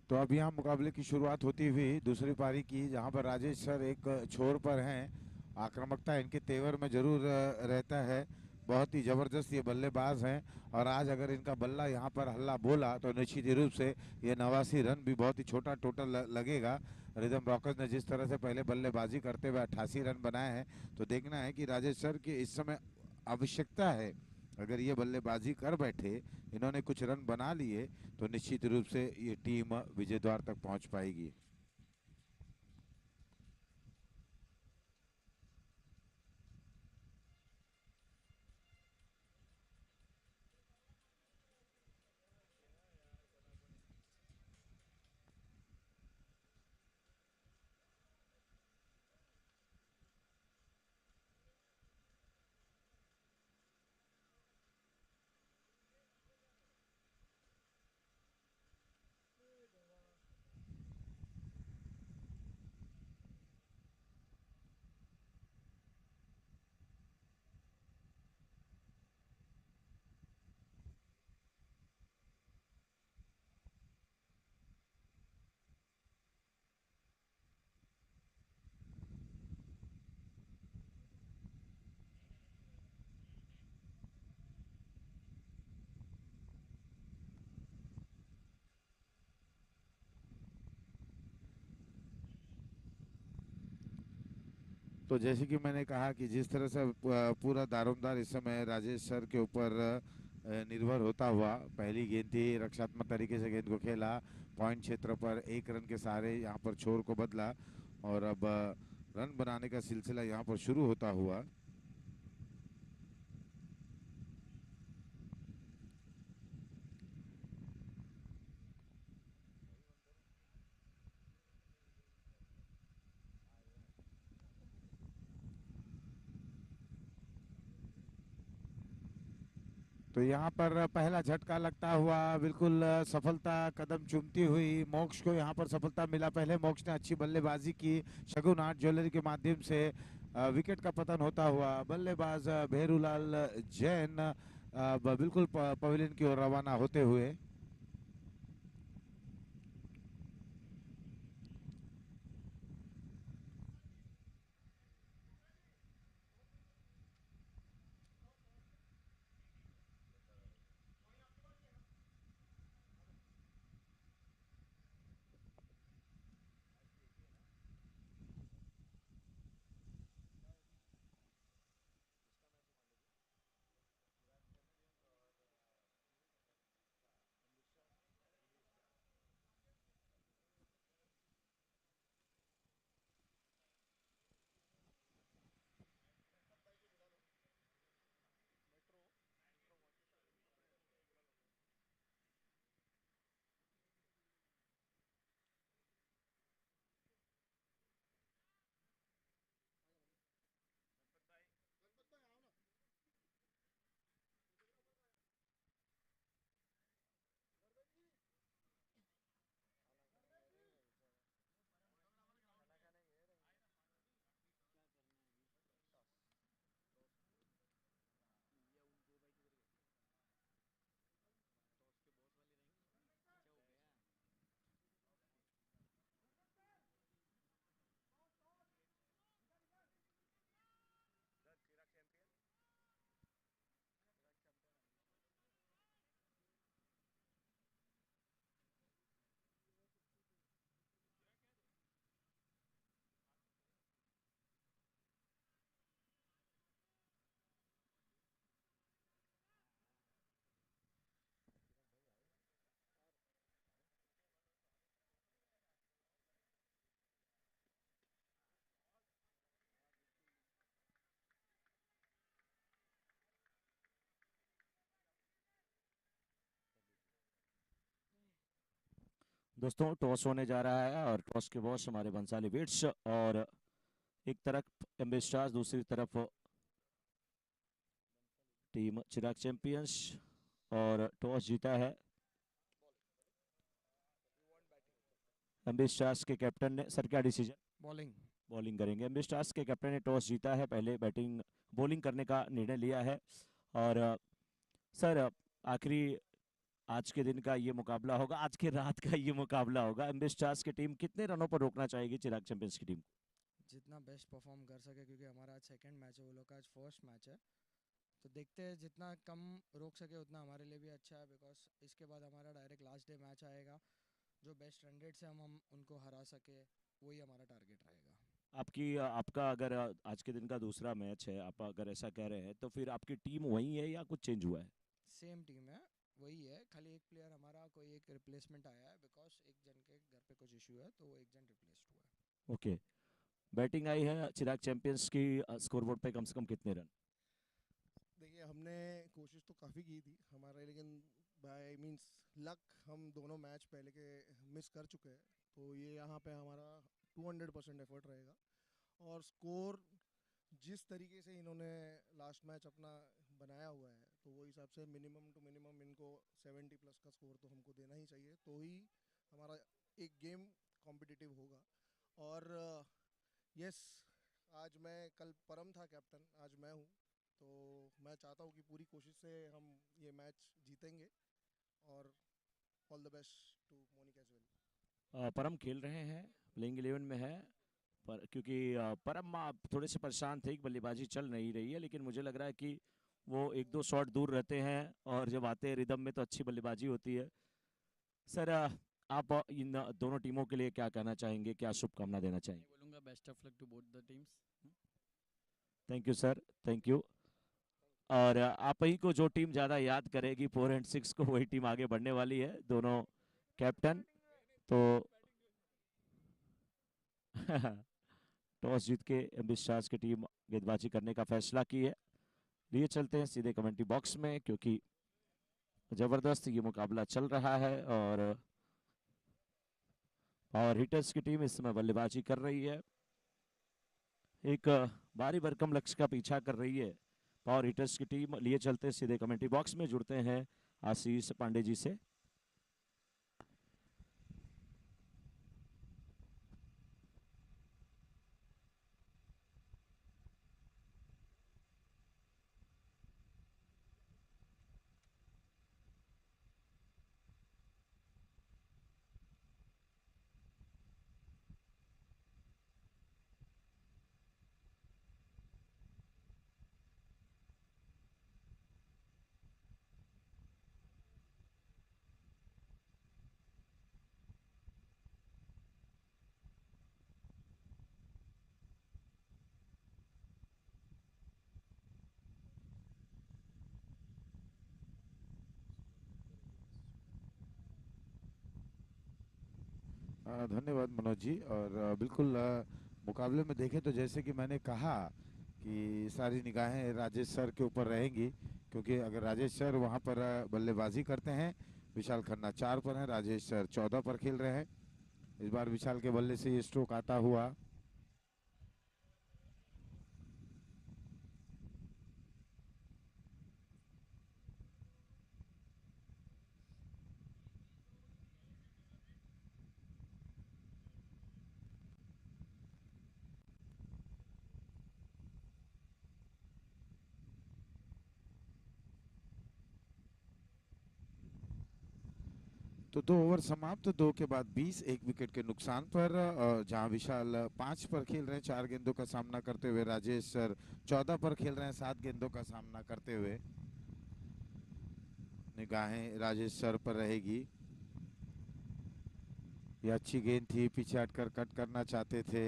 तो अब यहाँ मुकाबले की शुरुआत होती हुई दूसरी पारी की, जहाँ पर राजेश सर एक छोर पर हैं। आक्रामकता इनके तेवर में जरूर रहता है। बहुत ही जबरदस्त ये बल्लेबाज हैं। और आज अगर इनका बल्ला यहाँ पर हल्ला बोला तो निश्चित ही रूप से ये 89 रन भी बहुत ही छोटा टोटल लगेगा। रिदम रॉकर्स ने जिस तरह से पहले बल्लेबाजी करते हुए 88 रन बनाए हैं, तो देखना है कि राजेश सर की इस समय आवश्यकता है। अगर ये बल्लेबाजी कर बैठे, इन्होंने कुछ रन बना लिए, तो निश्चित रूप से ये टीम विजय द्वार तक पहुंच पाएगी। तो जैसे कि मैंने कहा कि जिस तरह से पूरा दारोमदार इस समय राजेश सर के ऊपर निर्भर होता हुआ, पहली गेंद थी, रक्षात्मक तरीके से गेंद को खेला, पॉइंट क्षेत्र पर एक रन के सहारे यहाँ पर छोर को बदला, और अब रन बनाने का सिलसिला यहाँ पर शुरू होता हुआ। तो यहाँ पर पहला झटका लगता हुआ, बिल्कुल सफलता कदम चूमती हुई मोक्ष को यहाँ पर सफलता मिला। पहले मोक्ष ने अच्छी बल्लेबाजी की, शगुन आर्ट ज्वेलरी के माध्यम से विकेट का पतन होता हुआ। बल्लेबाज भेरूलाल जैन बिल्कुल पवेलियन की ओर रवाना होते हुए। दोस्तों टॉस होने जा रहा है और टॉस के बॉस हमारे बंसाली बिट्स, और एक तरफ एमबी स्टार्स, दूसरी तरफ टीम चिराग चैंपियंस। और टॉस जीता है एमबी स्टार्स के कैप्टन ने। सर क्या डिसीजन? बॉलिंग। बॉलिंग करेंगे। एमबी स्टार्स के कैप्टन ने टॉस जीता है, पहले बैटिंग बॉलिंग करने का निर्णय लिया है। और सर आखिरी आज के दिन का ये मुकाबला होगा, आज के रात का ये मुकाबला होगा। एमबी स्टार्स की टीम कितने रनों पर रोकना चाहेगी चिराग चैंपियंस की टीम को? जितना बेस्ट परफॉर्म कर सके, क्योंकि हमारा आज सेकंड मैच है, वो लोग का आज फर्स्ट मैच है। तो देखते हैं, जितना कम रोक सके उतना हमारे लिए भी अच्छा है, बिकॉज इसके बाद हमारा डायरेक्ट लास्ट डे मैच आएगा। जो बेस्ट रन रेट से हम उनको हरा सके, वही हमारा टारगेट रहेगा। आपका अगर आज के दिन का दूसरा मैच है, आप अगर ऐसा कह रहे हैं तो फिर आपकी टीम वही है या कुछ चेंज हुआ है? सेम टीम है, वही है, खाली एक प्लेयर हमारा कोई एक रिप्लेसमेंट आया है, बिकॉज एक जन के घर पे कुछ इशू है, तो वो एक जन रिप्लेस्ड हुआ है। ओके। बैटिंग आई है चिराग चैंपियंस की, स्कोरबोर्ड पे कम से कम कितने रन? देखिए, हमने कोशिश तो काफ़ी की थी हमारे, लेकिन बाय मींस लक हम दोनों मैच पहले के मिस कर चुके हैं। तो ये यहाँ पे हमारा 200% एफर्ट रहेगा। और स्कोर जिस तरीके से इन्होंने लास्ट मैच अपना बनाया हुआ है, तो वो हिसाब से मिनिमम टू मिनिमम इनको 70 प्लस का स्कोर तो हमको देना ही चाहिए, तो ही हमारा एक गेम कॉम्पिटिटिव होगा। और यस, आज मैं, कल परम था कैप्टन, आज मैं हूँ। तो मैं चाहता हूँ कि पूरी कोशिश से हम ये मैच जीतेंगे। और all the best to Monik as well. Param खेल रहे हैं, प्लेइंग 11 में है, पर क्योंकि परम आप थोड़े से परेशान थे कि बल्लेबाजी चल नहीं रही है, लेकिन मुझे लग रहा है कि वो एक दो शॉट दूर रहते हैं और जब आते हैं रिदम में तो अच्छी बल्लेबाजी होती है। सर, आप इन दोनों टीमों के लिए क्या कहना चाहेंगे, क्या शुभकामना देना मैं चाहेंगे? बोलूँगा best of luck to both the teams. Thank you sir, thank you. और आप ही को जो टीम ज़्यादा याद करेगी 4 एंड 6 को, वही टीम आगे बढ़ने वाली है, दोनों कैप्टन। तो टॉस जीत के एमबी स्टार्स की टीम गेंदबाजी करने का फैसला की है। लिए चलते हैं सीधे कमेंट्री बॉक्स में, क्योंकि जबरदस्त ये मुकाबला चल रहा है और पावर हिटर्स की टीम इस समय बल्लेबाजी कर रही है, एक भारी भरकम लक्ष्य का पीछा कर रही है पावर हिटर्स की टीम। लिए चलते हैं सीधे कमेंट्री बॉक्स में, जुड़ते हैं आशीष पांडे जी से। धन्यवाद मनोज जी। और बिल्कुल मुकाबले में देखें तो जैसे कि मैंने कहा कि सारी निगाहें राजेश सर के ऊपर रहेंगी, क्योंकि अगर राजेश सर वहां पर बल्लेबाजी करते हैं, विशाल खन्ना 4 पर हैं, राजेश सर 14 पर खेल रहे हैं। इस बार विशाल के बल्ले से ये स्ट्रोक आता हुआ। तो 2 ओवर समाप्त, 2 के बाद 20, 1 विकेट के नुकसान पर। जहां विशाल 5 पर खेल रहे हैं 4 गेंदों का सामना करते हुए, राजेश सर 14 पर खेल रहे हैं 7 गेंदों का सामना करते हुए। निगाहें राजेश सर पर रहेगी। ये अच्छी गेंद थी, पीछे हटकर कट करना चाहते थे।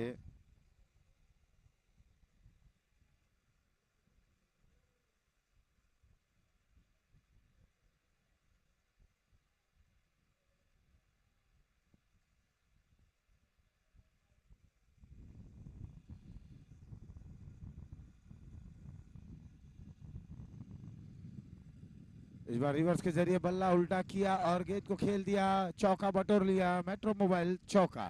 इस बार रिवर्स के जरिए बल्ला उल्टा किया और गेंद को खेल दिया, चौका बटोर लिया, मेट्रो मोबाइल चौका।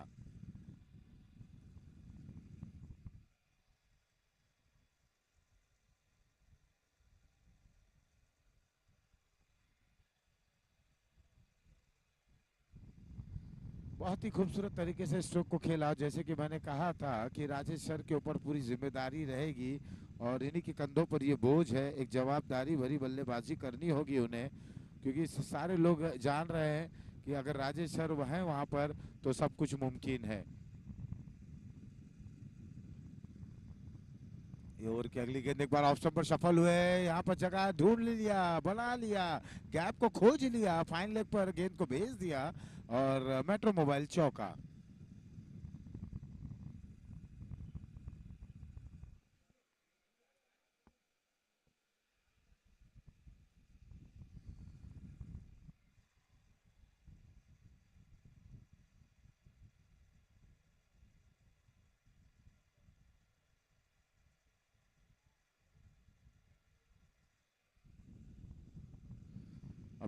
बहुत ही खूबसूरत तरीके से स्ट्रोक को खेला। जैसे कि मैंने कहा था कि राजेश सर के ऊपर पूरी जिम्मेदारी रहेगी और इन्हीं के कंधों पर ये बोझ है, एक जवाबदारी भरी बल्लेबाजी करनी होगी उन्हें। क्योंकि सारे लोग जान रहे हैं कि अगर राजेश सर हैं वहां पर तो सब कुछ मुमकिन है। ये ओवर की अगली गेंद एक बार ऑफ स्टंप पर सफल हुए, यहाँ पर जगह ढूंढ लिया, बना लिया, गैप को खोज लिया, फाइन लेग पर गेंद को भेज दिया और मेट्रो मोबाइल चौका।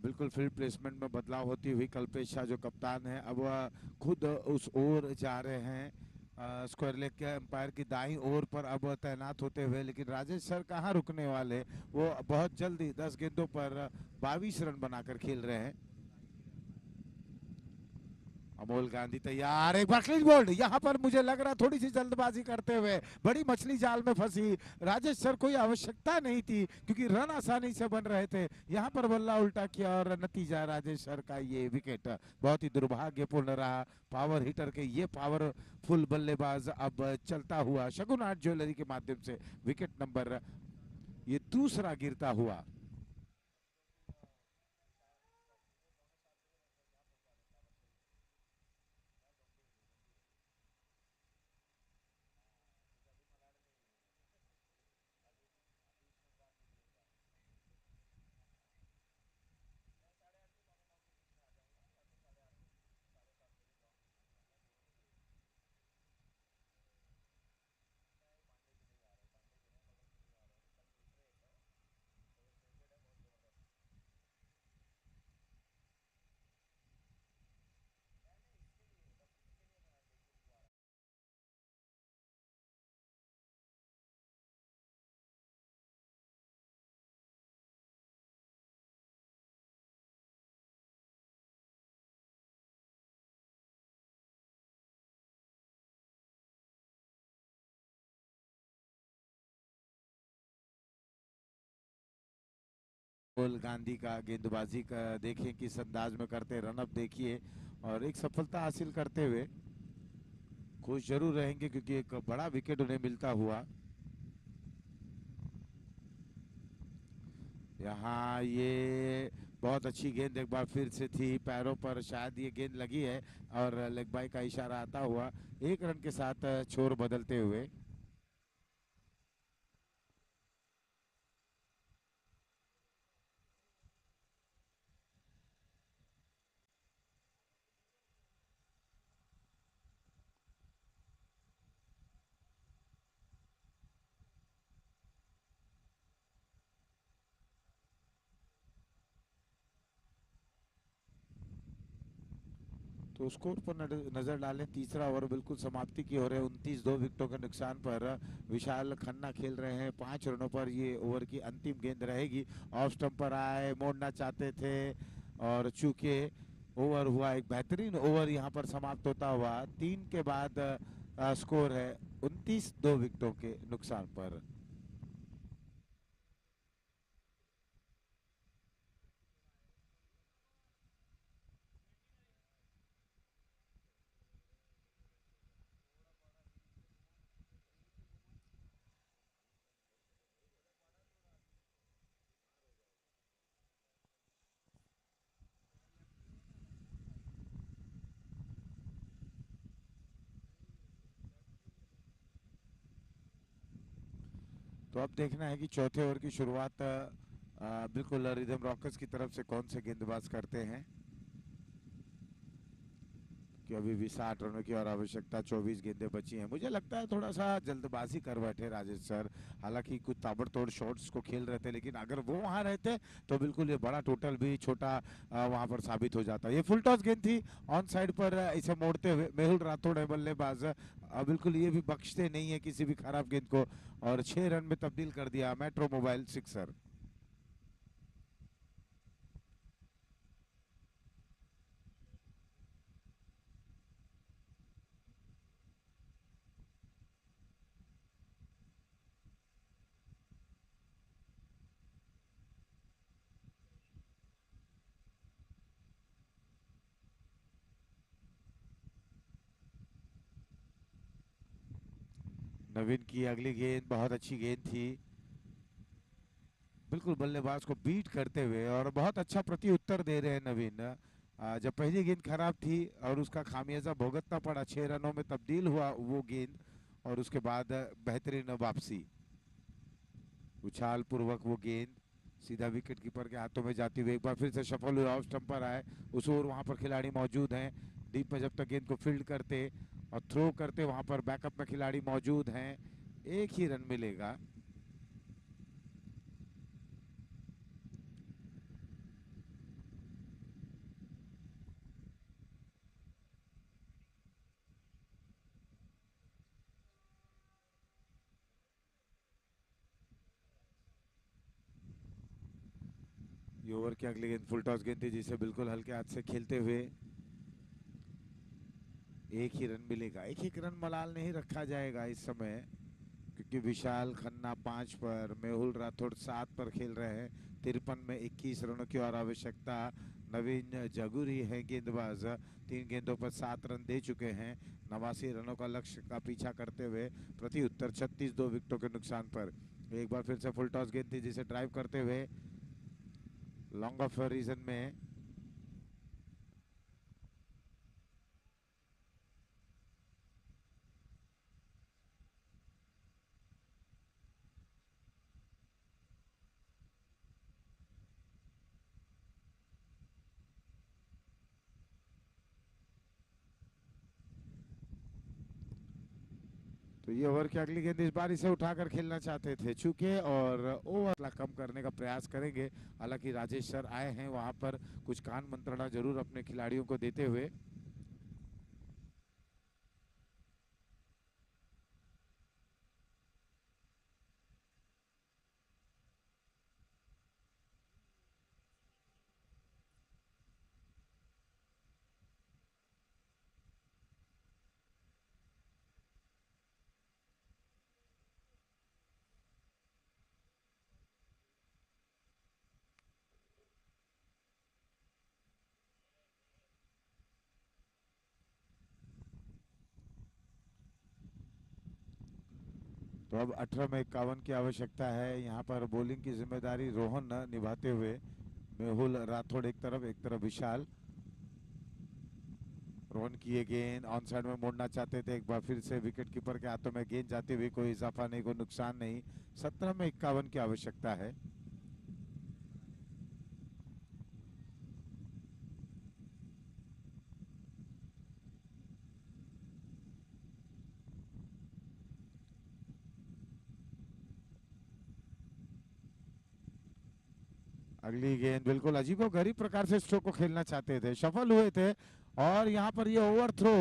बिल्कुल फील्ड प्लेसमेंट में बदलाव होती हुई कल्पेश शाह जो कप्तान है अब वह खुद उस ओर जा रहे हैं, स्क्वायर लेग के एम्पायर की दाईं ओर पर अब तैनात होते हुए। लेकिन राजेश सर कहाँ रुकने वाले, वो बहुत जल्दी 10 गेंदों पर 22 रन बनाकर खेल रहे हैं। अमोल गांधी तैयार, एक बार क्लीन बोल्ड। यहाँ पर मुझे लग रहा थोड़ी सी जल्दबाजी करते हुए बड़ी मछली जाल में फंसी राजेश सर, कोई आवश्यकता नहीं थी क्योंकि रन आसानी से बन रहे थे। यहाँ पर बल्ला उल्टा किया और नतीजा राजेश सर का ये विकेट बहुत ही दुर्भाग्यपूर्ण रहा। पावर हिटर के ये पावरफुल बल्लेबाज अब चलता हुआ शगुन आर्ट ज्वेलरी के माध्यम से विकेट नंबर ये दूसरा गिरता हुआ। राहुल गांधी का गेंदबाजी का देखें किस अंदाज में करते, रनअप देखिए और एक सफलता हासिल करते हुए खुश जरूर रहेंगे क्योंकि एक बड़ा विकेट उन्हें मिलता हुआ। यहाँ ये बहुत अच्छी गेंद एक बार फिर से थी, पैरों पर शायद ये गेंद लगी है और लेग बाई का इशारा आता हुआ एक रन के साथ छोर बदलते हुए। तो स्कोर पर नजर डालें, तीसरा ओवर बिल्कुल समाप्ति की हो रहे 29 दो विकेटों के नुकसान पर विशाल खन्ना खेल रहे हैं 5 रनों पर। ये ओवर की अंतिम गेंद रहेगी, ऑफ स्टंप पर आए, मोड़ना चाहते थे और चूंकि ओवर हुआ एक बेहतरीन ओवर यहाँ पर समाप्त होता हुआ 3 के बाद स्कोर है 29 दो विकेटों के नुकसान पर। तो अब देखना है कि चौथे ओवर की शुरुआत बिल्कुल रिदम रॉकर्स की तरफ से कौन से गेंदबाज करते हैं, कि अभी भी 60 रनों की और आवश्यकता 24 गेंदें बची हैं। मुझे लगता है थोड़ा सा जल्दबाजी कर बैठे राजेश सर, हालांकि कुछ ताबड़तोड़ शॉट्स को खेल रहे थे लेकिन अगर वो वहां रहते तो बिल्कुल ये बड़ा टोटल भी छोटा वहां पर साबित हो जाता। ये फुल टॉस गेंद थी ऑन साइड पर, इसे मोड़ते हुए मेहुल राठौड़ है बल्लेबाज, बिल्कुल ये भी बख्शते नहीं है किसी भी खराब गेंद को और 6 रन में तब्दील कर दिया मेट्रो मोबाइल सिक्सर। नवीन की अगली गेंद बहुत अच्छी गेंद थी, बिल्कुल बल्लेबाज को बीट करते हुए, और बहुत अच्छा प्रति उत्तर दे रहे हैं नवीन। जब पहली गेंद खराब थी और उसका खामियाजा भुगतना पड़ा, 6 रनों में तब्दील हुआ वो गेंद, और उसके बाद बेहतरीन वापसी, उछाल पूर्वक वो गेंद सीधा विकेट कीपर के हाथों में जाती हुई एक बार फिर से सफल हुए, ऑफ स्टंप पर आए। उस ओर वहां पर खिलाड़ी मौजूद हैं, डीप में जब तक गेंद को फील्ड करते और थ्रो करते, वहां पर बैकअप में खिलाड़ी मौजूद हैं, एक ही रन मिलेगा। ये ओवर की अगली गेंद फुल टॉस गेंद थी, जिसे बिल्कुल हल्के हाथ से खेलते हुए एक ही रन मिलेगा। एक रन मलाल नहीं रखा जाएगा इस समय, क्योंकि विशाल खन्ना 5 पर, मेहुल राठौड़ 7 पर खेल रहे हैं। 53 में 21 रनों की और आवश्यकता। नवीन जगूरी है गेंदबाज, 3 गेंदों पर 7 रन दे चुके हैं। 89 रनों का लक्ष्य का पीछा करते हुए प्रति उत्तर 36, 2 विकेटों के नुकसान पर। एक बार फिर से फुल टॉस गेंद थी, जिसे ड्राइव करते हुए लॉन्ग ऑफ रीजन में तो ये ओवर की अगली गेंद इस बार इसे उठाकर खेलना चाहते थे चूंकि, और ओवर कम करने का प्रयास करेंगे। हालांकि राजेश सर आए हैं वहां पर कुछ कान मंत्रणा जरूर अपने खिलाड़ियों को देते हुए। तो अब 18 में 51 की आवश्यकता है। यहाँ पर बॉलिंग की जिम्मेदारी रोहन निभाते हुए, मेहुल राठौड़ एक तरफ विशाल। रोहन की ये गेंद ऑन साइड में मोड़ना चाहते थे, एक बार फिर से विकेट कीपर के हाथों में गेंद जाती हुई, कोई इजाफा नहीं, कोई नुकसान नहीं। 17 में 51 की आवश्यकता है। अगली गेंद बिल्कुल अजीबो गरीब प्रकार से स्ट्रोक को खेलना चाहते थे, सफल हुए थे, और यहाँ पर ये ओवर थ्रो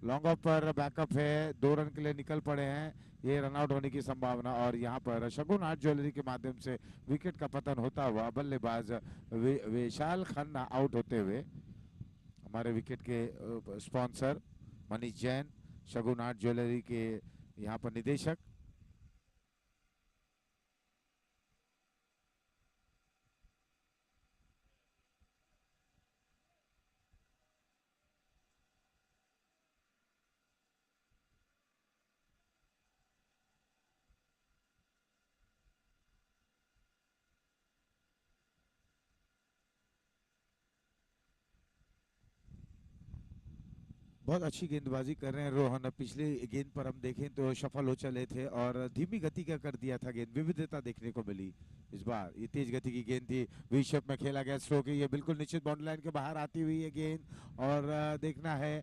लॉन्ग ऑफ पर बैकअप है, 2 रन के लिए निकल पड़े हैं। ये रन आउट होने की संभावना, और यहाँ पर शगुन आर्ट ज्वेलरी के माध्यम से विकेट का पतन होता हुआ बल्लेबाज विशाल खन्ना आउट होते हुए। हमारे विकेट के स्पॉन्सर मनीष जैन, शगुन आर्ट ज्वेलरी के यहाँ पर निदेशक। बहुत अच्छी गेंदबाजी कर रहे हैं रोहन। पिछले गेंद पर हम देखें तो सफल हो चले थे, और धीमी गति का कर दिया था गेंद, विविधता देखने को मिली। इस बार ये तेज गति की गेंद थी, वी शेप में खेला गया स्ट्रोक, ये बिल्कुल निश्चित बाउंड्री लाइन के बाहर आती हुई है गेंद, और देखना है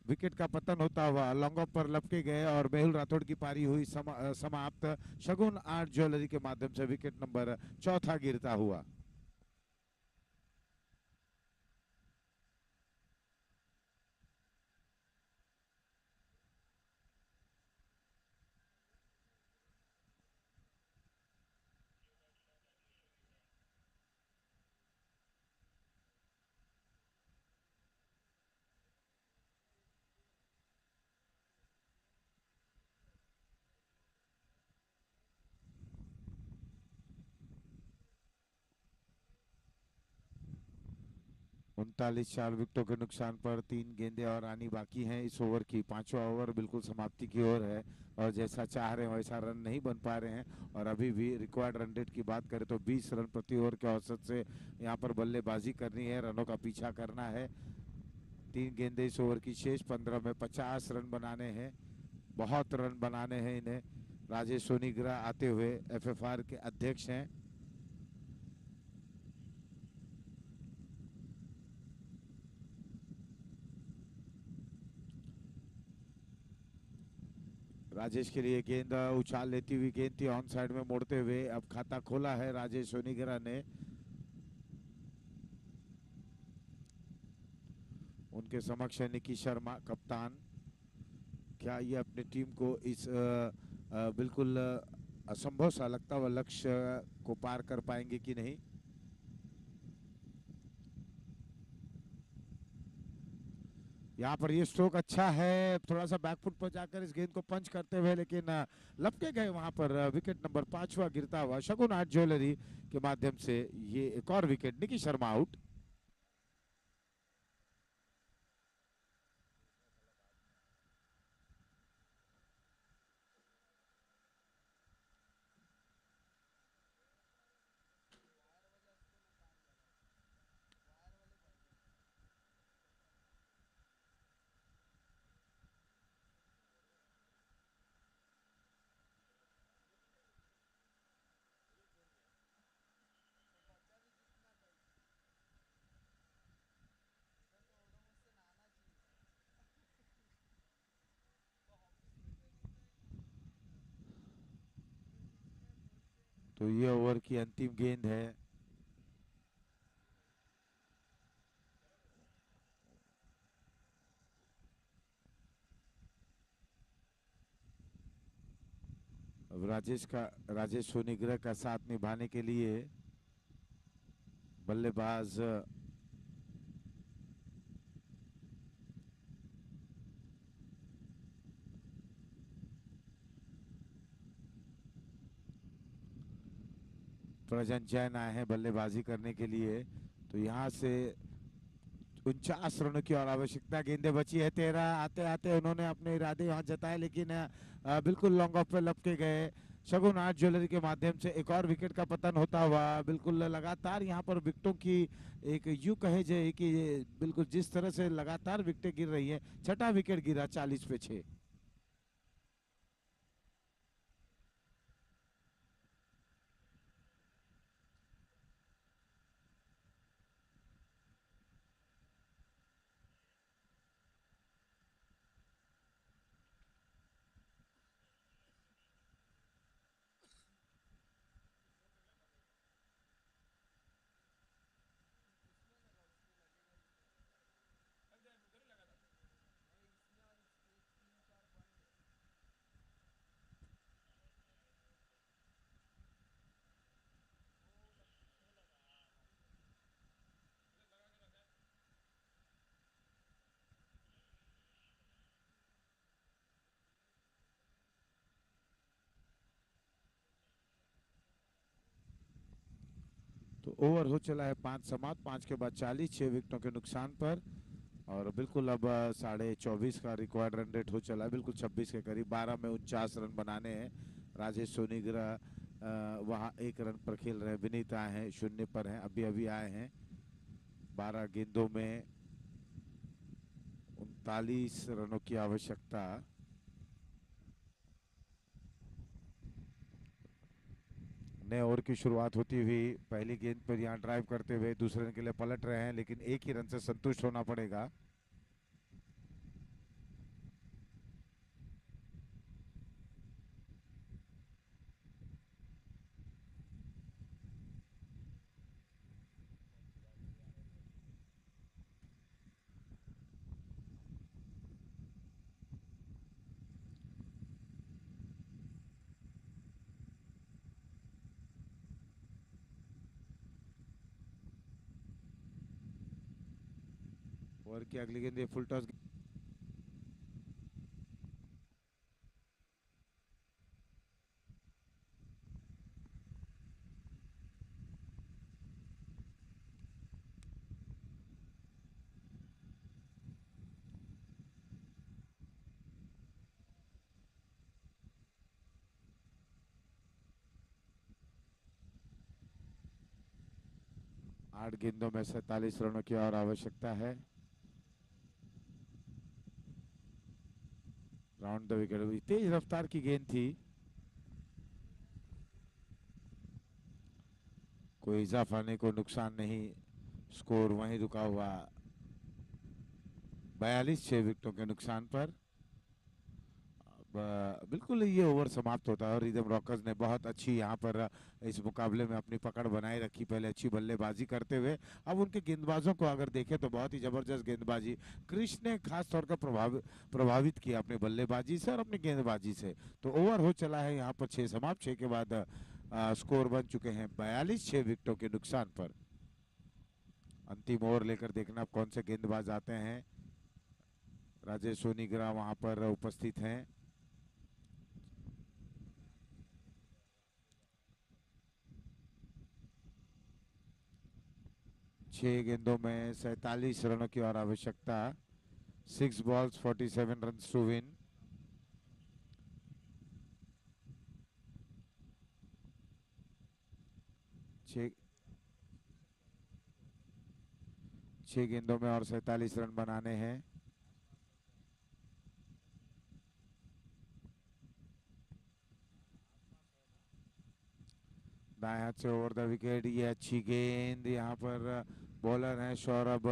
विकेट का पतन होता हुआ, लॉन्ग ऑफ पर लपके गए, और मेहुल राठौड़ की पारी हुई समाप्त। शगुन आर्ट ज्वेलरी के माध्यम से विकेट नंबर 4 गिरता हुआ। 39 4 विकेटों के नुकसान पर 3 गेंदें और आनी बाकी हैं इस ओवर की। 5वां ओवर बिल्कुल समाप्ति की ओर है और जैसा चाह रहे हैं वैसा रन नहीं बन पा रहे हैं। और अभी भी रिक्वायर्ड रन रेट की बात करें तो 20 रन प्रति ओवर के औसत से यहाँ पर बल्लेबाजी करनी है, रनों का पीछा करना है। 3 गेंदें इस ओवर की शेष, 15 में 50 रन बनाने हैं, बहुत रन बनाने हैं इन्हें। राजेश सोनीग्रा आते हुए एफएफआर के अध्यक्ष हैं। राजेश के लिए गेंद उछाल लेती हुई गेंद थी, ऑन साइड में मोड़ते हुए अब खाता खोला है राजेश सोनीग्रा ने। उनके समक्ष है निकी शर्मा कप्तान। क्या ये अपनी टीम को इस बिल्कुल असंभव सा लगता हुआ लक्ष्य को पार कर पाएंगे कि नहीं। यहाँ पर ये स्ट्रोक अच्छा है, थोड़ा सा बैकफुट पर जाकर इस गेंद को पंच करते हुए, लेकिन लपके गए वहां पर। विकेट नंबर 5वां गिरता हुआ शगुन आर्ट ज्वेलरी के माध्यम से ये एक और विकेट। निकी शर्मा आउट। तो ये ओवर की अंतिम गेंद है। अब राजेश सोनीग्रा का साथ निभाने के लिए बल्लेबाज प्रजन जैन आए हैं बल्लेबाजी करने के लिए। तो यहाँ से 49 रनों की और आवश्यकता। गेंदें बची है 13। आते आते उन्होंने अपने इरादे यहाँ जताए, लेकिन बिल्कुल लॉन्ग ऑफ पे लपके गए। शगुन आर्ट ज्वेलरी के माध्यम से एक और विकेट का पतन होता हुआ। बिल्कुल लगातार यहाँ पर विकेटों की एक यूं कहे जाए कि बिल्कुल जिस तरह से लगातार विकेटें गिर रही हैं, 6ठा विकेट गिरा 40 पे 6। तो ओवर हो चला है 5 समाप्त। 5 के बाद 40, 6 विकेटों के नुकसान पर। और बिल्कुल अब 24.5 का रिक्वायर्ड रन रेट हो चला है, बिल्कुल 26 के करीब। 12 में 49 रन बनाने हैं। राजेश सोनीग्रा वहाँ 1 रन पर खेल रहे हैं। विनीत आए हैं 0 पर हैं, अभी अभी आए हैं। 12 गेंदों में 39 रनों की आवश्यकता। नए ओवर की शुरुआत होती हुई पहली गेंद पर यहाँ ड्राइव करते हुए दूसरे रन के लिए पलट रहे हैं, लेकिन एक ही रन से संतुष्ट होना पड़ेगा। ओवर की अगली गेंद फुल टॉस। 8 गेंदों में 47 रनों की और आवश्यकता है। राउंड द विकेट, तेज रफ्तार की गेंद थी, कोई इजाफा नहीं, कोई नुकसान नहीं, स्कोर वहीं रुका हुआ 42 6 विकेटों के नुकसान पर। बिल्कुल ये ओवर समाप्त होता है और रिदम रॉकर्स ने बहुत अच्छी यहाँ पर इस मुकाबले में अपनी पकड़ बनाए रखी, पहले अच्छी बल्लेबाजी करते हुए। अब उनके गेंदबाजों को अगर देखें तो बहुत ही जबरदस्त गेंदबाजी क्रिश ने खास तौर पर प्रभावित किया अपनी बल्लेबाजी से और अपनी गेंदबाजी से। तो ओवर हो चला है यहाँ पर 6 समाप्त, 6 के बाद स्कोर बन चुके हैं 42 6 विकेटों के नुकसान पर। अंतिम ओवर लेकर देखना अब कौन से गेंदबाज आते हैं। राजेश सोनीग्रा वहां पर उपस्थित हैं। छह गेंदों में 47 रनों की और आवश्यकता। 6 balls 47 runs to win। छह गेंदों में और 47 रन बनाने हैं। दाएं हाथ से ओवर द विकेट, ये अच्छी गेंद, यहाँ पर बॉलर हैं सौरभ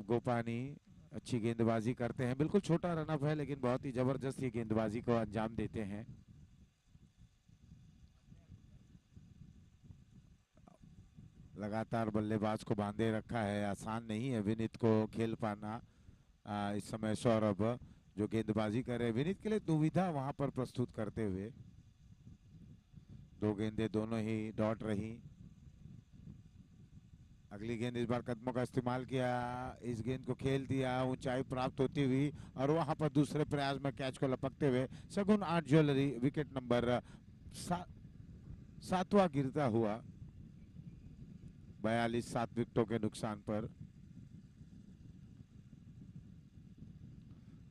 गोपानी, अच्छी गेंदबाजी करते हैं। बिल्कुल छोटा रन अप है लेकिन बहुत ही जबरदस्त ये गेंदबाजी को अंजाम देते हैं। लगातार बल्लेबाज को बांधे रखा है, आसान नहीं है विनीत को खेल पाना। इस समय सौरभ जो गेंदबाजी कर रहे हैं, विनीत के लिए दुविधा वहां पर प्रस्तुत करते हुए। 2 गेंदें दोनों ही डॉट रही। अगली गेंद इस बार कदमों का इस्तेमाल किया, इस गेंद को खेल दिया, ऊंचाई प्राप्त होती हुई और वहां पर दूसरे प्रयास में कैच को लपकते हुए शगुन आर्ट ज्वेलरी विकेट नंबर 7वां गिरता हुआ 42 7 विकेटों के नुकसान पर।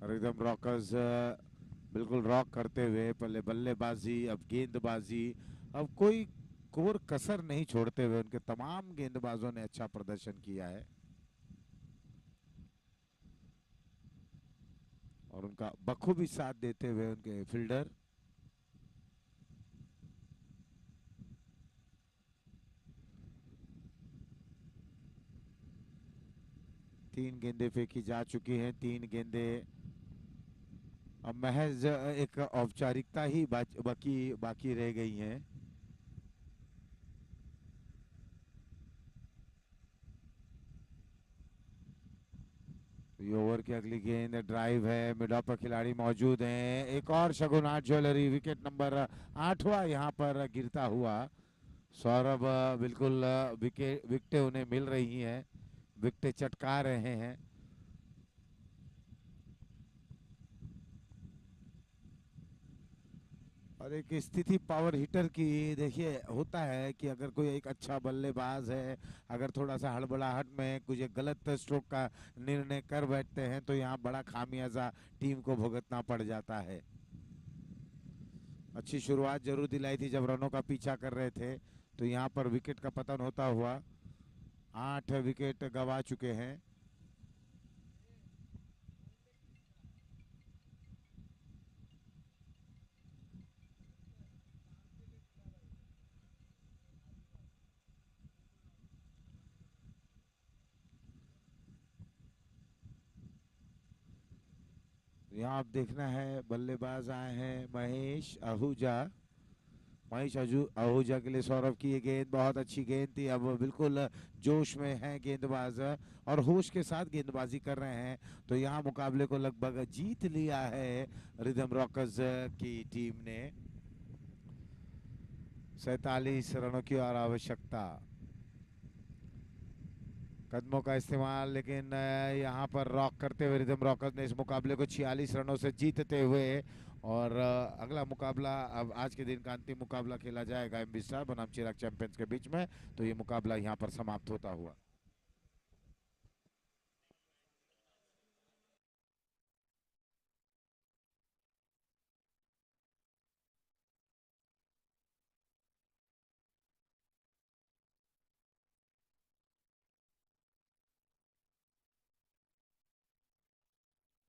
रिदम रॉकर्स बिल्कुल रॉक करते हुए पहले बल्लेबाजी, अब गेंदबाजी, अब कोई कोर कसर नहीं छोड़ते हुए उनके तमाम गेंदबाजों ने अच्छा प्रदर्शन किया है और उनका बखूबी साथ देते हुए उनके फील्डर। तीन गेंदें फेंकी जा चुकी हैं, 3 गेंदें अब महज एक औपचारिकता ही बाकी रह गई हैं। ये ओवर की अगली गेंद ड्राइव है, मिड ऑफ पर खिलाड़ी मौजूद हैं। एक और शगुन आर्ट ज्वेलरी विकेट नंबर 8वां यहाँ पर गिरता हुआ। सौरभ बिल्कुल विकेटें उन्हें मिल रही हैं, विकेटें चटका रहे हैं। और एक स्थिति पावर हिटर की देखिए होता है कि अगर कोई एक अच्छा बल्लेबाज है, अगर थोड़ा सा हड़बड़ाहट में कुछ एक गलत स्ट्रोक का निर्णय कर बैठते हैं तो यहाँ बड़ा खामियाजा टीम को भुगतना पड़ जाता है। अच्छी शुरुआत जरूर दिलाई थी जब रनों का पीछा कर रहे थे, तो यहाँ पर विकेट का पतन होता हुआ 8 विकेट गंवा चुके हैं। यहाँ आप देखना है बल्लेबाज आए हैं महेश आहूजा के लिए सौरभ की ये गेंद बहुत अच्छी गेंद थी। अब बिल्कुल जोश में है गेंदबाज और होश के साथ गेंदबाजी कर रहे हैं, तो यहाँ मुकाबले को लगभग जीत लिया है रिदम रॉकर्स की टीम ने। 47 रनों की और आवश्यकता। कदमों का इस्तेमाल, लेकिन यहाँ पर रॉक करते हुए रिदम रॉकर्स ने इस मुकाबले को 46 रनों से जीतते हुए और अगला मुकाबला अब आज के दिन का अंतिम मुकाबला खेला जाएगा एमबी स्टार बनाम चिराग चैंपियंस के बीच में, तो ये मुकाबला यहाँ पर समाप्त होता हुआ।